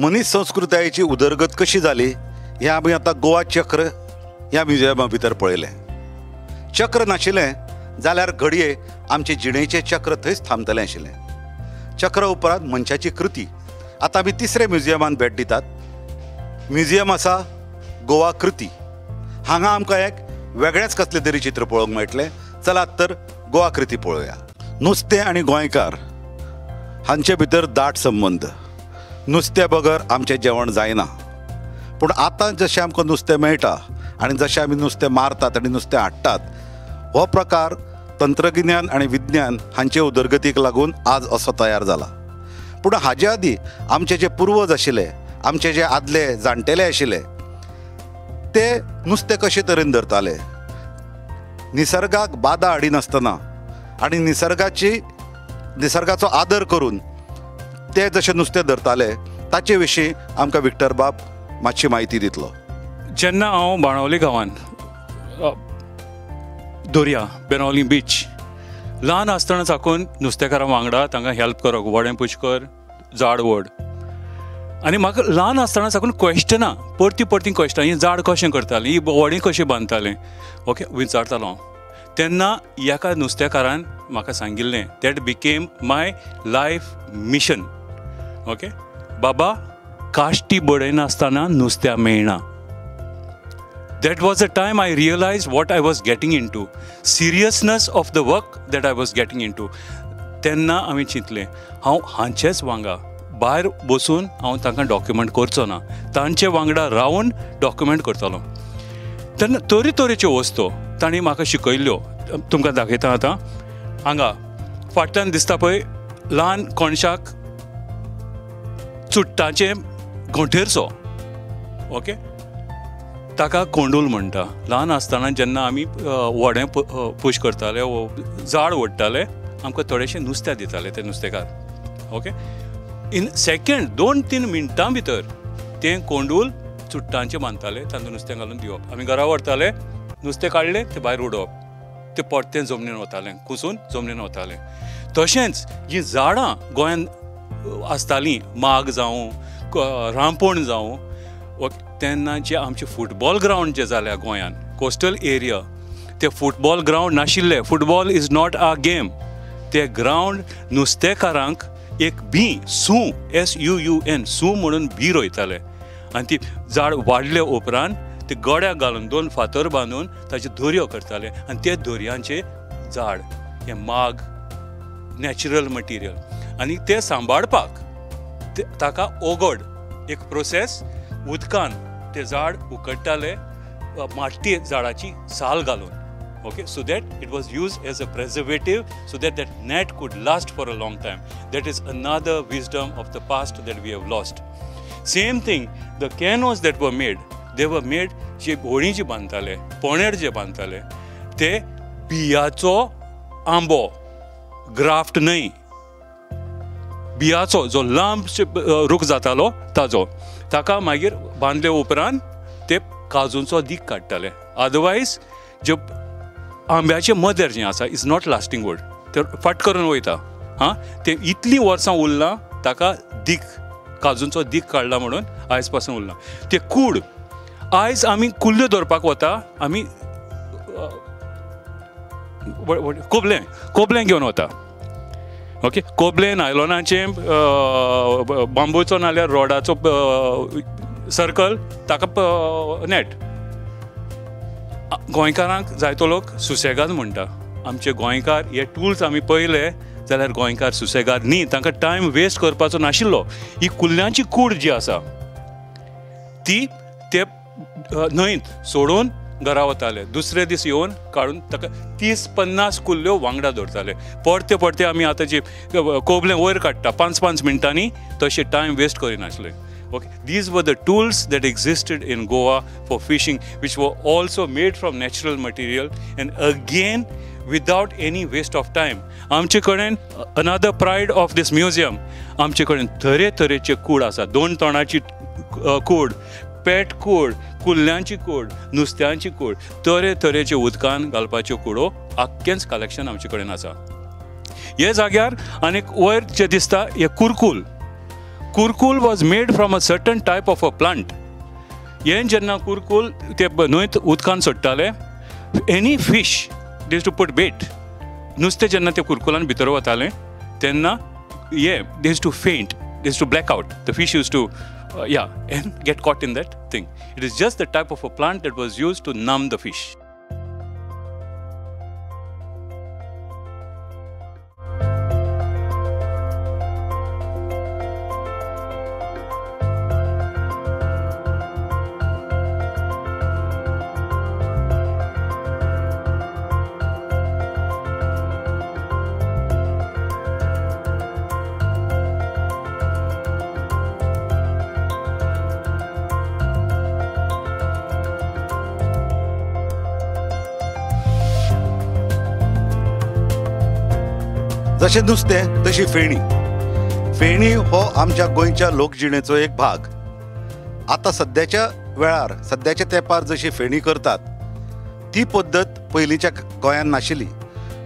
मनीस संस्कृतायेची उदरगत कशी जाली हें आमी आतां गोवा चक्र ह्या म्युजियमा भितर पळयलें. चक्र नाशिल्लें जाल्यार घडये आमचे जिणेचें चक्र थंयच थांबतलें आशिल्लें. चक्र उपरांत मनशाची कृती. आतां आमी तिसऱ्या म्युजियमान भेट दितात. म्युजियम आसा गोवा कृती. हांगा आमकां एक वेगळेंच कसलें तरी चित्र पळोवंक मेळटलें. चलात तर गोवा कृती पळोवया. नुस्तें आनी गोंयकार हांचे भितर दाट संबंद. नुस्त्या बगर आमचें जेवण जायना. पूण आतां जशें आमकां नुस्तें मेळटा आनी जशें आमी नुस्तें मारतात आनी नुस्तें हाडटात, हो प्रकार तंत्रगिन्यान आनी विज्ञान हांचे उदरगतीक लागून आज असो तयार जाला. पूण हाजे आदीं आमचे जे पुर्वज आशिल्ले, आमचे जे आदले जाणटेले आशिल्ले, ते नुस्तें कशे तरेन धरताले. निसर्गाक बाधा हाडिनासतना आनी निसर्गाचो आदर करून ते जशें नुस्तें धरताले ताचे विशीं आमकां विक्टर बाब मातशी म्हायती दितलो. जेन्ना हांव बाणावली गांवांत दर्या बेनावली बीच ल्हान आसतना साकून नुस्तेकारां वांगडा तांकां हेल्प करप, वडें पुशकर, जाड व्हड. आनी म्हाका ल्हान आसतना साकून क्वेश्चनां परती क्वेश्चनां, ही जाड कशें करतालीं, ही व्हडीं कशें बांदतालें, ओके, विचारतालो हांव. तेन्ना एका नुस्तेकारान म्हाका सांगिल्लें, that became my life mission. Okay, बाबा काश्टी बडयनासतना नुस्त्या मेळना. That was the time I realized what I was getting into, seriousness of the work that I was getting into. तेन्ना आमी चिंतलें, हांव हांचेच वांगडा भायर बसून हांव तांकां डॉक्युमेंट करचो ना, तांचे वांगडा रावन डॉक्युमेंट करतलो. तेन्ना तरेतरेच्यो वस्तू तांणी म्हाका शिकयल्ल्यो. तुमकां दाखयता आतां. हांगा फाटल्यान दिसता पळय ल्हान कोणशाक चुट्टांचे घोंटेरसो. ओके, ताका कोंडूल म्हणटा. ल्हान आसतना जेन्ना आमी व्हडें पूश करताले, जाड ओडटाले, आमकां थोडेशें नुस्तें दिताले ते नुस्तेकार. ओके, इन सेकंड 2-3 मिनटां भितर तें कोंडूल चुट्टांचें बांदताले, तातूंत नुस्तें घालून दिवप. आमी घरा व्हरताले, नुस्तें काडलें तें भायर उडोवप. तें परतें जमनीन वतालें, कुसून जमनीन वतालें. तशेंच जीं झाडां गोंयांत आसतालीं, माग जावं, रामपण जावं, तेन्ना जे आमचे फुटबॉल ग्रावंड जे जाल्या गोंयांत, कोस्टल एरिया, ते फुटबॉल ग्रावंड नाशिल्ले. Football is not a game. ते ग्रावंड नुस्तेकारांक एक भी, सूं, SUUN, सूं म्हणून भी रोयताले. आनी ती झाड वाडले उपरांत ते गड्याक घालून 2 फातर बांदून ताचे दोरयो करताले. आनी ते दोरयांचे झाड हे माग, नॅचरल मटिरियल. आनी ते सांबाळपाक ताका ओगड, एक प्रोसेस, उदकान ते झाड उकडटाले माट्टी झाडाची साल घालून. Okay, so that it was use as a preservative, so that net could last for a long time. That is another wisdom of the past that we have lost. Same thing, the canoes that were made, they were made, जे होळी जी बांदताले, पोणेर जे बांदताले, ते बियाचो आंबो, graft न्हय, बियाचो जो लांब रूख जातालो ताजो, ताका मागीर बांदले उपरांत ते काजूंचो दीक काडटाले. अदरवायज जे आंब्याचें मदेर जें आसा इज नॉट लास्टींग वूड, ते फट करून वयता. हां, ते इतलीं वर्सां उरलां, ताका दीक, काजूंचो दीक काडला म्हणून आयज पासून उरलां. ते कूड आयज आमी कुल्ल्यो धरपाक वता, आमी कोबलें घेवन वता. ओके, कोबलें नायलॉनाचें, बांबूचो नाल्यार रॉडाचो सर्कल, ताका नेट. गोंयकारांक जायतो लोक सुसेगाद म्हणटा. आमचे गोंयकार हे टूल्स आमी पळयले जाल्यार गोंयकार सुसेगाद न्ही, तांकां टायम वेस्ट करपाचो नाशिल्लो. ही कुल्ल्यांची कूड जी आसा ती ते न्हंयत सोडून घरा वताले. दुसरे दीस येवन काडून ताका 30-50 कुल्ल्यो वांगडा दवरताले. परते आमी आतां जे कोबलें वयर काडटा 5-5 मिनटांनी, तशें टायम वेस्ट करिनासले. Okay, these were the tools that existed in Goa for fishing, which were also made from natural material, and again without any waste of time. आमचे कडेन another pride of this museum, आमचे कडेन तरेतरेचे कूड आसा. 2 तोणाची कूड, पेट कूड, कुल्ल्यांची कूड, नुस्त्यांची कूड, तरेतरेचे उदकान घालपाच्यो kudo आख्खेंच collection आमचे कडेन आसा. हे जाग्यार आनीक वयर जे दिसता हे कुरकूल. कुरकूल was made from a certain type of a plant. हे जेन्ना कुरकूल ते न्हंयत उदकान सोडटाले, any fish they used to put bait. नुस्तें जेन्ना ते कुरकुलान भितर वतालें तेन्ना they used to faint, they used to black out. The fish used to and get caught in that thing. It is just the type of a plant that was used to numb the fish. जशें नुस्तें तशी फेणी. फेणी हो आमच्या गोंयच्या लोकजिणेचो एक भाग. आतां सद्याच्या वेळार सद्याच्या तेंपार जशी फेणी करतात ती पद्दत पयलींच्या गोंयांत नाशिल्ली.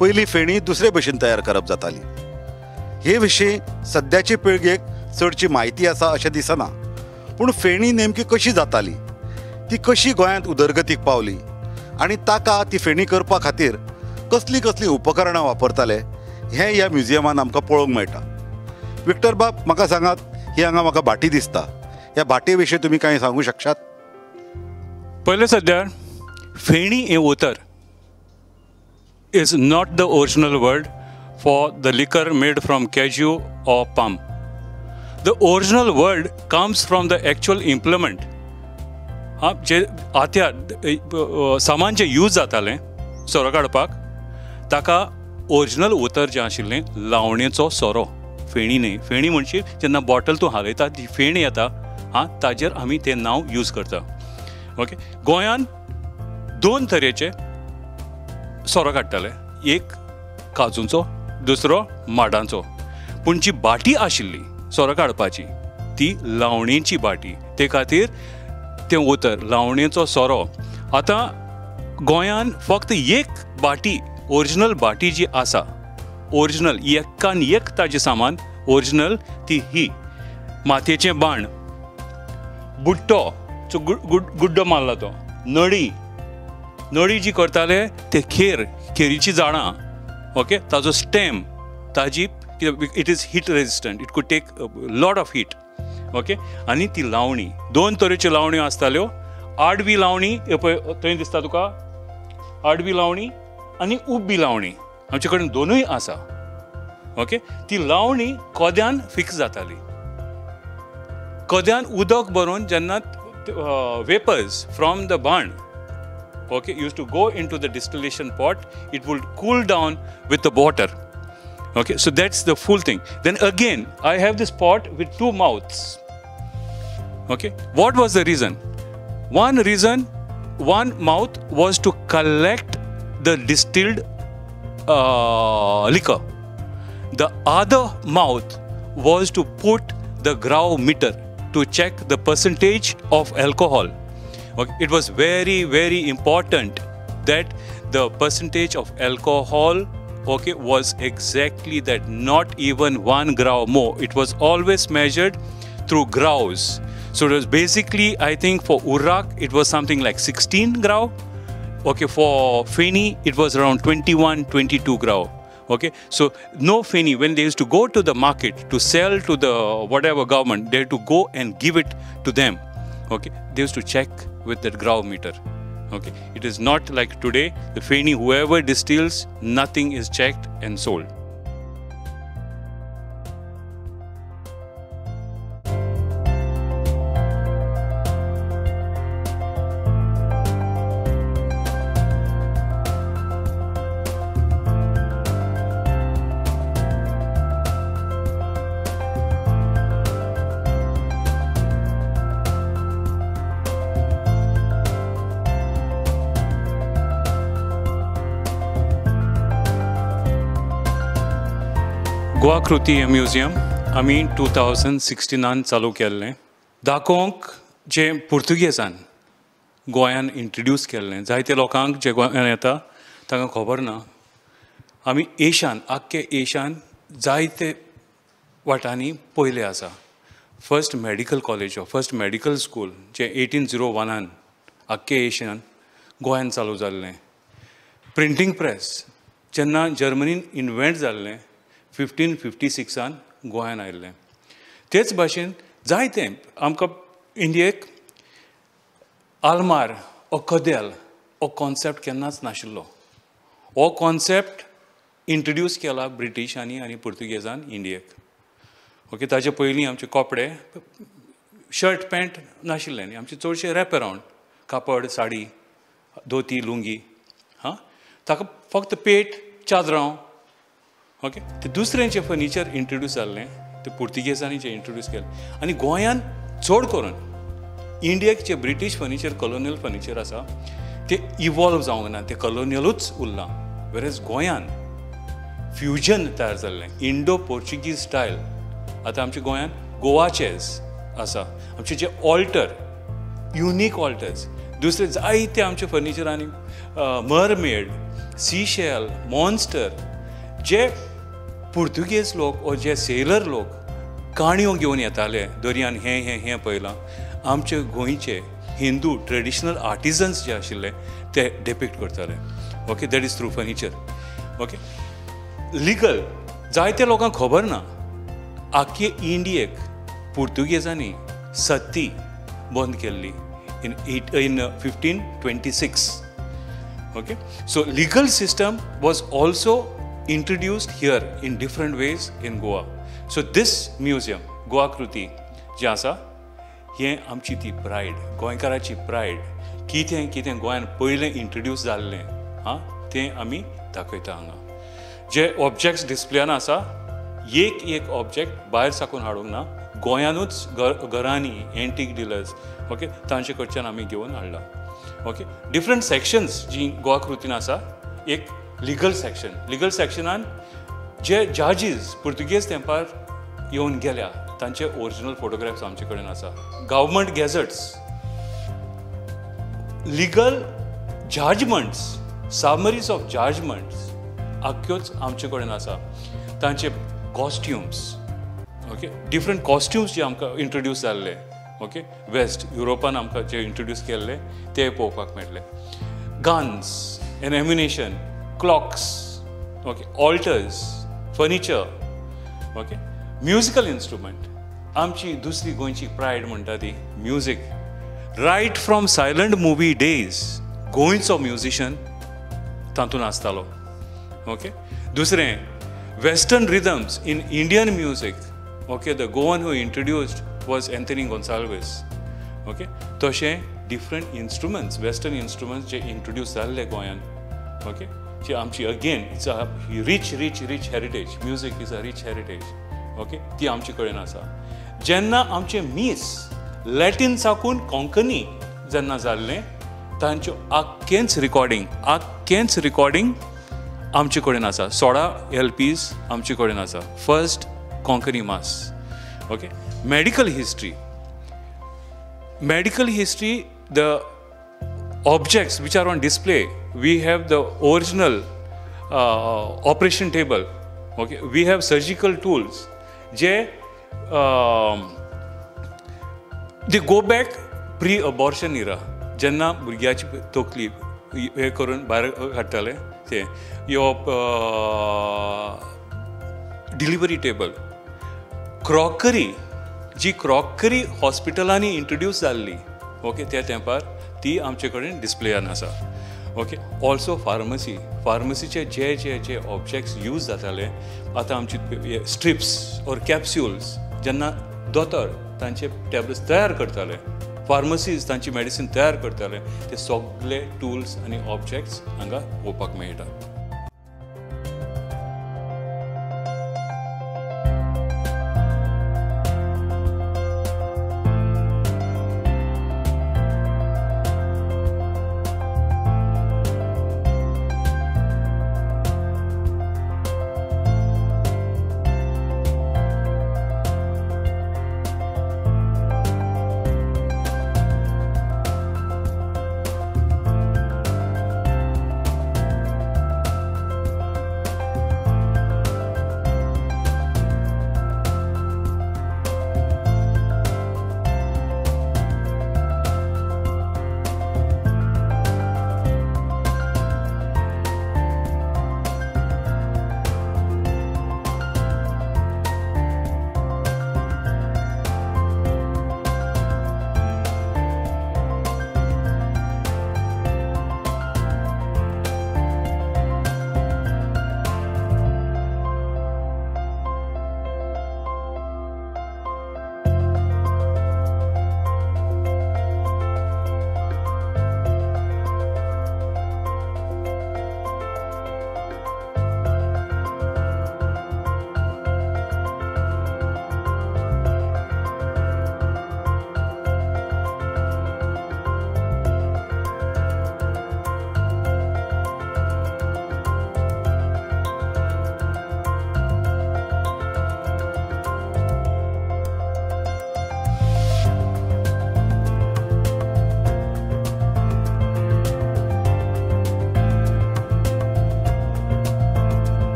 पयलीं फेणी दुसरे भशेन तयार करप जाताली. हे विशीं सद्याचे पिळगेक चडची म्हायती आसा अशें दिसना. पूण फेणी नेमकी कशी जाताली, ती कशी गोंयांत उदरगतीक पावली आनी ताका ती फेणी करपा खातीर कसली कसली उपकरणां वापरताले हें ह्या म्युजियमान आमकां पळोवंक मेळटा. विक्टर बाब, म्हाका सांगात, ही हांगा म्हाका भाटी दिसता. ह्या भाटे विशीं तुमी कांय सांगूं शकतात? पयले सद्यार फेणी हें उतर is not the original word for the liquor made from cashew or palm. The original word comes from the actual implement. जे आत्यार सामान जे यूज जातालें सोरो काडपाक, ताका ओरिजिनल उतर जें आशिल्लें लावणेचो सोरो. फेणी न्ही. फेणी म्हणची जेन्ना बॉटल तूं हालयता ती फेण येता, ताजेर आमी तें नांव यूज करता. ओके. गोंयांत दोन तरेचे सोरो काडटाले, एक काजूंचो, दुसरो माडांचो. पूण जी बाटी आशिल्ली सोरो काडपाची ती लावणेची बाटी. ते खातीर तें उतर लावणेचो सोरो. आतां गोंयांत फक्त एक बाटी, ओरिजिनल बाटी जी आसा, ओरिजिनल एकान एक ताजें सामान ओरिजिनल, ती ही मातयेचें बाण, बुट्टो, गुड्डो मारला तो, नळी जी करताले ते खेरीची झाडां. ओके. ताजो स्टेम, ताजी it is heat resistant, it could take lot of heat. Okay. आनी ती लावणी, दोन तरेच्यो लावण्यो आसताल्यो. आडवी लावणी, पळय थंय दिसता तुका, आडवी लावणी आनी उबी लावणी. आमचे कडेन दोनूय आसा. ओके. ती लावणी कोद्यान फिक्स जाताली. कोद्यान उदक भरून जेन्ना वेपर्स फ्रॉम द बाण, okay, used to go into the distillation pot, it would cool down with the water. Okay, so that's the full thing. Then again, I have this pot with two mouths. Okay, what was the reason? One reason, one mouth was to collect the distilled liquor. The other mouth was to put the gravimeter to check the percentage of alcohol. Okay, it was very, very important that the percentage of alcohol, okay, was exactly that, not even 1 gram more. It was always measured through graus. So it was basically, I think for Urrak, it was something like 16 gram. Okay, for FENI, it was around 21, 22 gram. Okay, so no FENI, when they used to go to the market to sell to the whatever government, they had to go and give it to them. Okay, they used to check with that gravimeter. Okay, it is not like today, the FENI, whoever distills, nothing is checked and sold. Goa कृती हे museum आमी 2016 चालू केल्लें. दाखोवंक जे पुर्तुगेजान गोंयान introduce केल्लें. जायते लोकांक जे गोंयान येता तांकां खबर ना. आमी एशियान, आख्खे एशियान जायते वाटांनी पयले आसा. First medical college first medical school जे 1801 आख्खे एशियान गोंयान चालू जाल्लें. प्रिंटींग प्रेस जेन्ना जर्मनीन इन्व्हेंट जाल्लें 1556 गोंयान आयिल्लें. तेच भाशेन जायतें आमकां इंडियेक आल्मार ओ कदेल हो कॉन्सेप्ट केन्नाच नाशिल्लो. हो कॉन्सेप्ट इंट्रोड्यूस केला ब्रिटिशांनी आनी पुर्तुगेजान इंडियेक. ओके, ताचे पयलीं आमचे कपडे शर्ट पॅन्ट नाशिल्ले न्ही, आमचे चडशे रॅप अरावंड कापड साडी धोती लुंगी. हां, ताका फक्त पेट चादरां. ओके, ते दुसरें जें फर्निचर इंट्रोड्यूस जाल्लें ते पुर्तुगेजांनी जें इंट्रोड्यूस केलें. आनी गोंयान चड करून इंडियेक जे ब्रिटीश फर्निचर कॉलोनियल फर्निचर आसा ते इवॉल्व जावंक ना, ते कॉलोनियलूच उरलां. वेरेज गोंयान फ्युजन तयार जाल्लें इंडो पोर्चुगीज स्टायल. आतां आमच्या गोंयान गोवा चेज आसा, आमचे जे ऑल्टर युनीक ऑल्टर्स. दुसरे जायते आमचे फर्निचरांनी मरमेड सीशेल मॉन्स्टर जे पुर्तुगेज लोक ओ जे सेलर लोक काणयो घेवन येताले दर्यान हें पळयलां. आमचे गोंयचे हिंदू ट्रेडिशनल आर्टिजन्स जे आशिल्ले ते डिपिक्ट करताले. Okay, that is through furniture. Okay, legal जायत्या लोकांक खबर ना आख्खे इंडियेक पुर्तुगेजांनी सती बंद केल्ली in 1526. Okay, so legal system was also introduced here in different ways in Goa. So this museum Goa Kruti जे आसा हें आमची ती प्रायड, गोंयकाराची प्रायड. कितें कितें गोंयान पयलें इंट्रोड्यूस जाल्लें हां तें आमी दाखयता हांगा. जे ऑब्जेक्ट्स डिस्प्लेयान आसा एक ऑब्जेक्ट भायर साकून हाडूंक ना, गोंयानूच घरांनी एंटीक डिलर्स ओके तांचे कडच्यान आमी घेवन हाडला. ओके, डिफरंट सेक्शन्स जी गोवा कृतीन आसा. एक लिगल सेक्शनान जे जजीस पुर्तुगेज तेंपार येवन गेल्या तांचे ओरिजिनल फोटोग्राफ्स आमचे कडेन आसा. Government gazettes, legal judgments, summaries of judgments आख्योच आमचे कडेन आसा. तांचे कॉस्ट्युम्स ओके डिफरंट कॉस्ट्युम्स जे आमकां इंट्रोड्यूस जाल्ले ओके वेस्ट युरोपान आमकां जे इंट्रोड्यूस केल्ले ते पळोवपाक मेळटले. Guns and ammunition, clocks okay altars, furniture okay musical instrument. आमची दुसरी गोंयची प्रायड म्हणटा ती music. Right from silent movie days गोंयचो म्युजिशियन तातूंत आसतालो. ओके, दुसरें western rhythms in Indian music. Okay, the Goan who introduced was Anthony Gonsalves. Okay, तशें डिफरंट इन्स्ट्रुमेंट्स वेस्टर्न इन्स्ट्रुमेंट्स जे इंट्रोड्यूस जाल्ले गोंयान. ओके, जे आमची again it's a rich heritage. Music is a rich heritage. Okay, ती आमचे कडेन आसा. जेन्ना आमचे मीस लॅटीन साकून कोंकणी जेन्ना जाल्लें तांच्यो आख्खेंच रिकॉर्डिंग आमचे कडेन आसा. 16 LPs आमचे कडेन आसा. First Konkani mass. Okay, medical history the objects which are on display, we have the original operation table. Okay, we have surgical tools जे they go back pre-abortion era. जेन्ना भुरग्याची तकली हे करून भायर हाडटाले ते यो डिलिव्हरी टेबल. क्रॉकरी हॉस्पिटलांनी इंट्रोड्यूस जाल्ली ओके त्या तेंपार ती आमचे कडेन डिस्प्लेयान आसा. ओके, ऑल्सो फार्मसीचे जे ऑब्जेक्ट्स यूज जाताले आतां आमची स्ट्रिप्स ऑर कॅप्स्युल्स जेन्ना दोतोर तांचे टॅबलेट्स तयार करताले, फार्मसीज तांची मेडिसीन तयार करताले, ते सगळे टूल्स आनी ऑब्जेक्ट्स हांगा पळोवपाक मेळटा.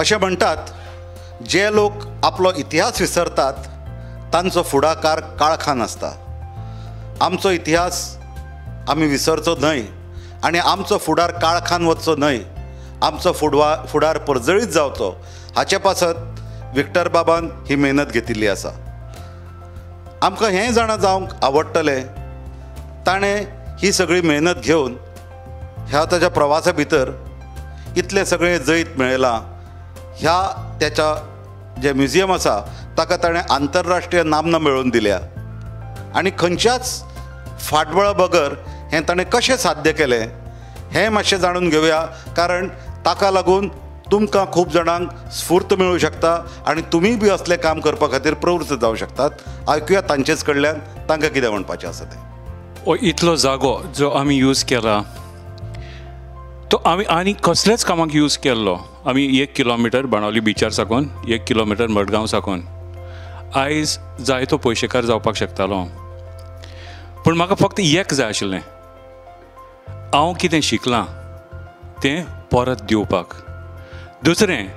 अशें म्हणटात जे लोक आपलो इतिहास विसरतात तांचो फुडाकार काळखान आसता. आमचो इतिहास आमी विसरचो न्हय आनी आमचो फुडार काळखान वचचो न्हय. आमचो फुडार परजळीत जावचो हाचे पासत विक्टर बाबान ही मेहनत घेतिल्ली आसा. आमकां हें जाणा जावंक आवडटलें ताणें ही सगळी मेहनत घेवन ह्या ताच्या प्रवासा भितर इतलें सगळें जैत मेळयलां. ह्या त्याच्या जे म्युजियम आसा ताका ताणें आंतरराष्ट्रीय नामना मेळोवन दिल्या. आनी खंयच्याच फाटबळा बगर हें ताणें कशें साध्य केलें हें मातशें जाणून घेवया, कारण ताका लागून तुमकां खूब जाणांक स्फूर्त मेळूं शकता आनी तुमीय बी असलें काम करपा खातीर प्रवृत्त जावं शकतात. आयकुया तांचेच कडल्यान तांकां कितें म्हणपाचें आसा तें. इतलो जागो जो आमी यूज केला तो आमी आनी कसलेच कामाक यूज केल्लो. आमी 1 किलोमिटर बाणावली बिचार साकून 1 किलोमिटर मडगांव साकून आयज जायतो पयशेकार जावपाक शकतालो. पूण म्हाका फक्त एक जाय आशिल्लें, हांव कितें शिकलां तें परत दिवपाक. दुसरें,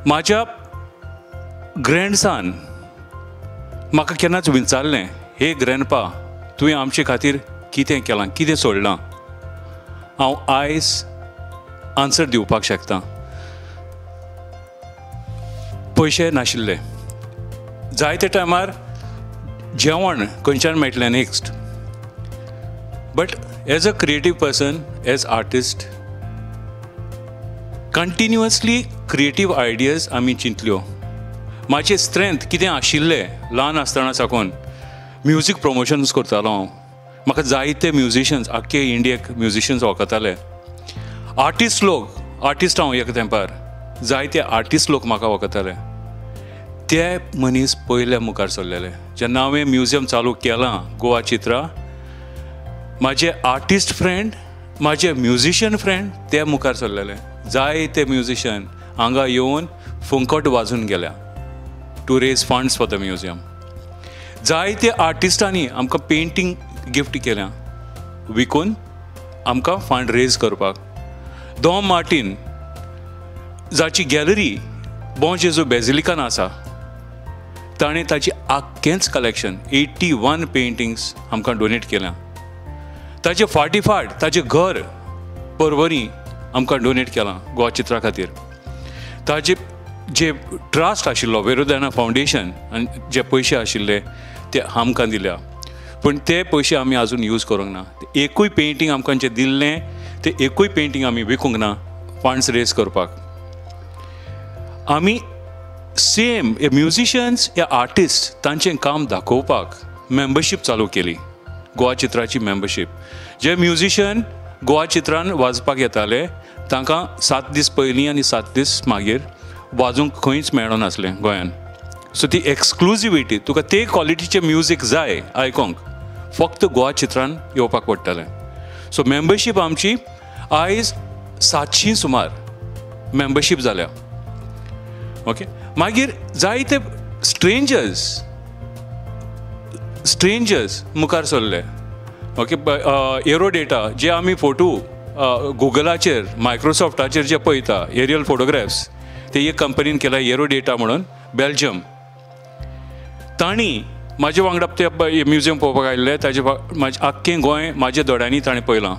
म्हाज्या ग्रँडसान म्हाका केन्नाच विचारलें, हे ग्रँडपा तुवें आमचे खातीर कितें केलां, कितें सोडलां. हांव आयज आन्सर दिवपाक शकतां. पयशे नाशिल्ले, जायते टायमार जेवण खंयच्यान मेळटलें next. But as a creative person, as artist, continuously creative ideas आमी चिंतल्यो. म्हाजें स्ट्रेंथ कितें आशिल्लें ल्हान आसतना साकून म्युजीक प्रमोशन्स करतालो हांव. म्हाका जायते म्युजिशियन्स आख्खे इंडियेक म्युजिशियन्स वळखताले. आर्टिस्ट हांव एक तेंपार जायते आर्टिस्ट लोक म्हाका वळखताले. ते मनीस पयले मुखार सरलेले. जेन्ना हांवें म्युजियम चालू केलां गोवा चित्रा, म्हाजे आर्टिस्ट फ्रेंड, म्हाजे म्युजिशियन फ्रेंड ते मुखार सरलेले. जायते म्युजिशियन हांगा येवन फुंकट वाजून गेल्या to raise funds for the museum. जायते आर्टिस्टांनी आमकां पेंटींग गिफ्ट केल्या विकून आमकां फंड रेज करपाक. डॉम मार्टीन जाची गॅलरी बॉन जेजू बेजिलिकान आसा, ताणें ताची आख्खेंच कलेक्शन 81 पेंटिंग्स आमकां डोनेट केल्या. ताचे फाटीफाट ताजें घर परवरी आमकां डोनेट केलां गोवा चित्रा खातीर. ताजे जे ट्रस्ट आशिल्लो वेरुदाना फावंडेशन आनी जे पयशे आशिल्ले ते आमकां दिल्या. पूण ते पयशे आमी आजून यूज करूंक ना. एकूय पेंटींग आमकां जें दिल्लें तें एकूय पेंटींग आमी विकूंक ना फंड्स रेज करपाक. आमी सेम हे म्युजिशियन्स, हे आर्टिस्ट तांचें काम दाखोवपाक मेंबरशीप चालू केली, गोवा चित्राची मेंबरशीप. जे म्युजिशियन गोवा चित्रान वाजपाक येताले तांकां 7 दीस पयलीं आनी 7 दीस मागीर वाजूंक खंयच मेळना नासलें गोंयान. सो ती एक्सक्लुजिविटी, तुका ते क्वॉलिटीचें म्युजीक जाय आयकोंक फक्त गोवा चित्रान येवपाक पडटलें. सो मेंबरशीप आमची आयज 700 सुमार मेंबरशीप जाल्या. ओके. मागीर जायते स्ट्रेंजर्स मुखार सरले. ओके. एरोडेटा जे आमी फोटो गुगलाचेर, मायक्रोसॉफ्टाचेर जे पळयता एरियल फोटोग्राफ्स, ते एक कंपनीन केला एरोडेटा म्हणून, बेल्जियम. तांणी म्हाजे वांगडा ते म्युजियम पळोवपाक आयिल्ले. ताजे म्हाजें आख्खें गोंय म्हाज्या दोळ्यांनी ताणें पळयलां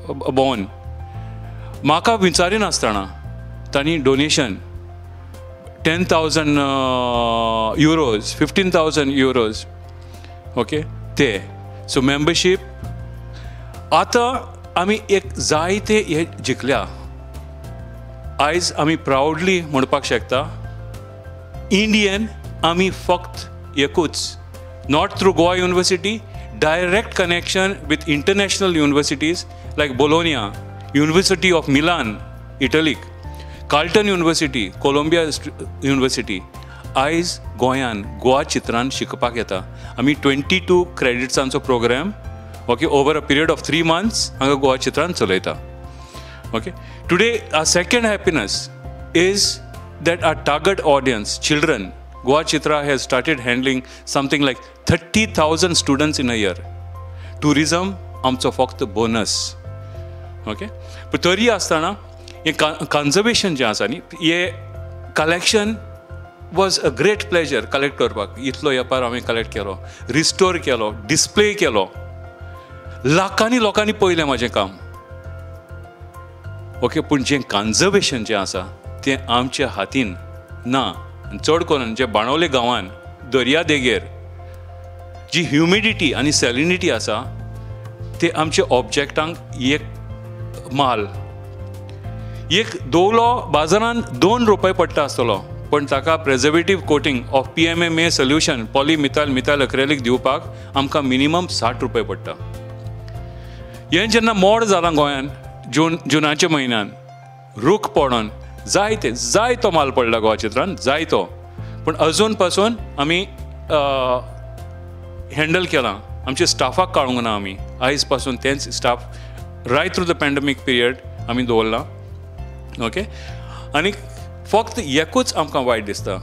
भोंवन. म्हाका विचारिनासतना तांणी डोनेशन 10,000 euros, 15,000 euros. ओके. ते सो मेंबरशीप आतां आमी एक जायते हे जिखल्या. आयज आमी प्रावडली म्हणपाक शकता इंडियन आमी फक्त एकूच, not through Goa University, direct connection with international universities like Bologna, University of Milan इटलीक, कार्ल्टन युनिवर्सिटी, कोलंबिया युनिवर्सिटी. आयज गोंयान गोवा चित्रान शिकपाक येता. आमी 22 क्रेडिट्सांचो programme okay over a period of 3 months हांगा गोवा चित्रान चलयता. Okay. Today our second happiness is that our target audience, children, Goa Chitra has started handling something like 30,000 students in a year. Tourism आमचो फक्त बोनस. ओके. पण तरी आसतना हे conservation जें आसा न्ही हे collection was a great pleasure collect करपाक. इतलो वेपार हांवें कलेक्ट केलो, रिस्टोर केलो, डिस्प्ले केलो. लाखांनी लोकांनी पळयलें म्हजें काम. ओके, पूण जें कन्जर्वेशन जें आसा तें आमच्या हातीन ना. चड करून जे बाणवले गांवांत दर्या देगेर जी ह्युमिडिटी आनी सॅलिनिटी आसा ते आमच्या ऑब्जेक्टांक एक माल एक दवलो बाजारांत ₹2 पडटा आसतलो, पण ताका preservative coating of PMMA solution methyl acrylic दिवपाक आमकां मिनिमम ₹60 पडटा. हें जेन्ना मोड जालां गोंयांत जुनाच्या म्हयन्यात रूख पडोन जायतो माल पडला गोवा चित्रांत, जायतो. पूण अजून पासून आमी हँडल केलां. आमच्या स्टाफाक काडूंक ना आमी. आयज पासून तेंच staff right through the pandemic period आमी दवरला. ओके, आनी फक्त एकूच आमकां वायट दिसता,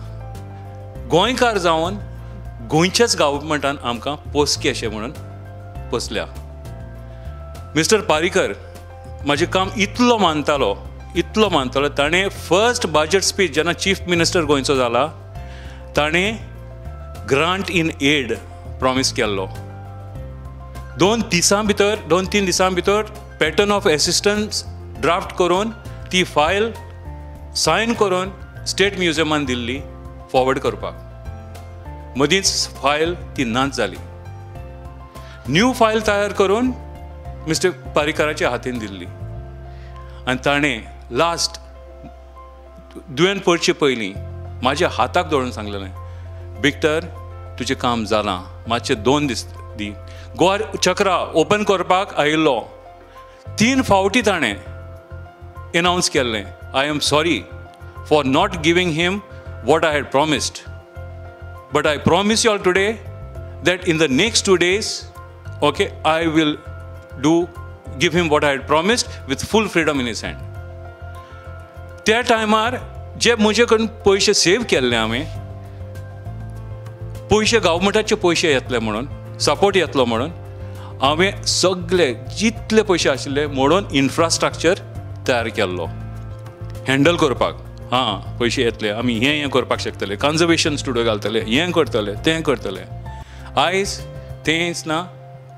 गोंयकार जावन गोंयच्याच गव्हर्मेंटान आमकां पोसकी अशें म्हणून पोसल्या. मिस्टर पारीकर म्हाजें काम इतलो मानतालो. ताणें फर्स्ट बजेट स्पीच जेन्ना चीफ मिनिस्टर गोंयचो जाला ताणें ग्रांट इन एड प्रॉमीस केल्लो. 2-3 दिसां भितर पॅटर्न ऑफ एसिस्टन्स ड्राफ्ट करून ती फायल सायन करून स्टेट म्युझियमान दिल्ली फॉरवर्ड करपाक. मदींच फायल ती नाच जाली. न्यू फायल तयार करून मिस्टर पारीकराच्या हातीन दिल्ली. आनी ताणें लास्ट दुयेंत पडचे पयलीं म्हाज्या हाताक धरून सांगलेलें, विक्टर तुजें काम जालां, मातशें 2 दीस दी. गोवा चक्रा ओपन करपाक आयिल्लो 3 फावटी ताणें अनावन्स केल्लें, I am sorry for not giving him what I had promised, but I promise you all today that in the next 2 days okay I will give him what I had promised with full freedom in his hand. त्या टायमार जे म्हजे कडून पयशे save केल्ले हांवें, पयशे गव्हर्मेंटाचे पयशे येतले म्हणून, सपोर्ट येतलो म्हणून हांवें सगळे जितले पयशे आशिल्ले मोडून इन्फ्रास्ट्रक्चर तयार केल्लो हँडल करपाक. हां, पयशे येतले, आमी हें करपाक शकतले, कन्जर्वेशन स्टुडियो घालतले, हें करतले, तें करतले. आयज तेंच ना,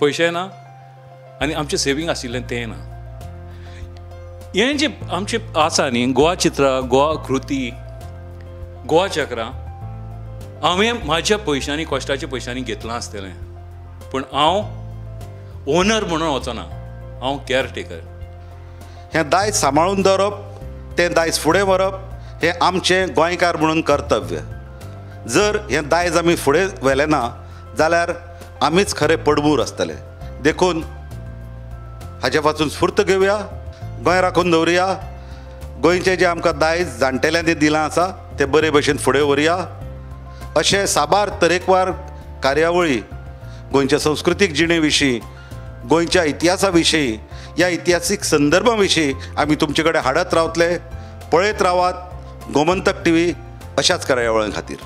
पयशे ना, आनी आमचें सेवींग आशिल्लें तें ना. हें जें आमचें आसा न्ही, गोवा चित्रा, गोवा कृती, गोवा चक्रा, हांवें म्हाज्या पयशांनी कश्टाच्या पयशांनी घेतलां आसतलें, पूण हांव ओनर म्हणून वचना, हांव केअरटेकर. हें दायज सांबाळून दवरप, तें दायज फुडें व्हरप हें आमचें गोंयकार म्हणून कर्तव्य. जर हें दायज आमी फुडें व्हेलें ना जाल्यार आमीच खरे पडबूर आसतले. देखून हाचे पासून स्फूर्त घेवया, गोंय राखून दवरया. गोंयचें जें आमकां दायज जाणटेल्यांनी दिलां आसा तें बरे भशेन फुडें व्हरया. अशे साबार तरेकवार कार्यावळी गोंयच्या संस्कृतीक जिणे विशीं, गोंयच्या इतिहासा विशीं, ह्या इतिहासीक संदर्भा विशीं आमी तुमचे कडेन हाडत रावतले. पळयत रावात गोमंतक TV अशाच कार्यावळीं खातीर.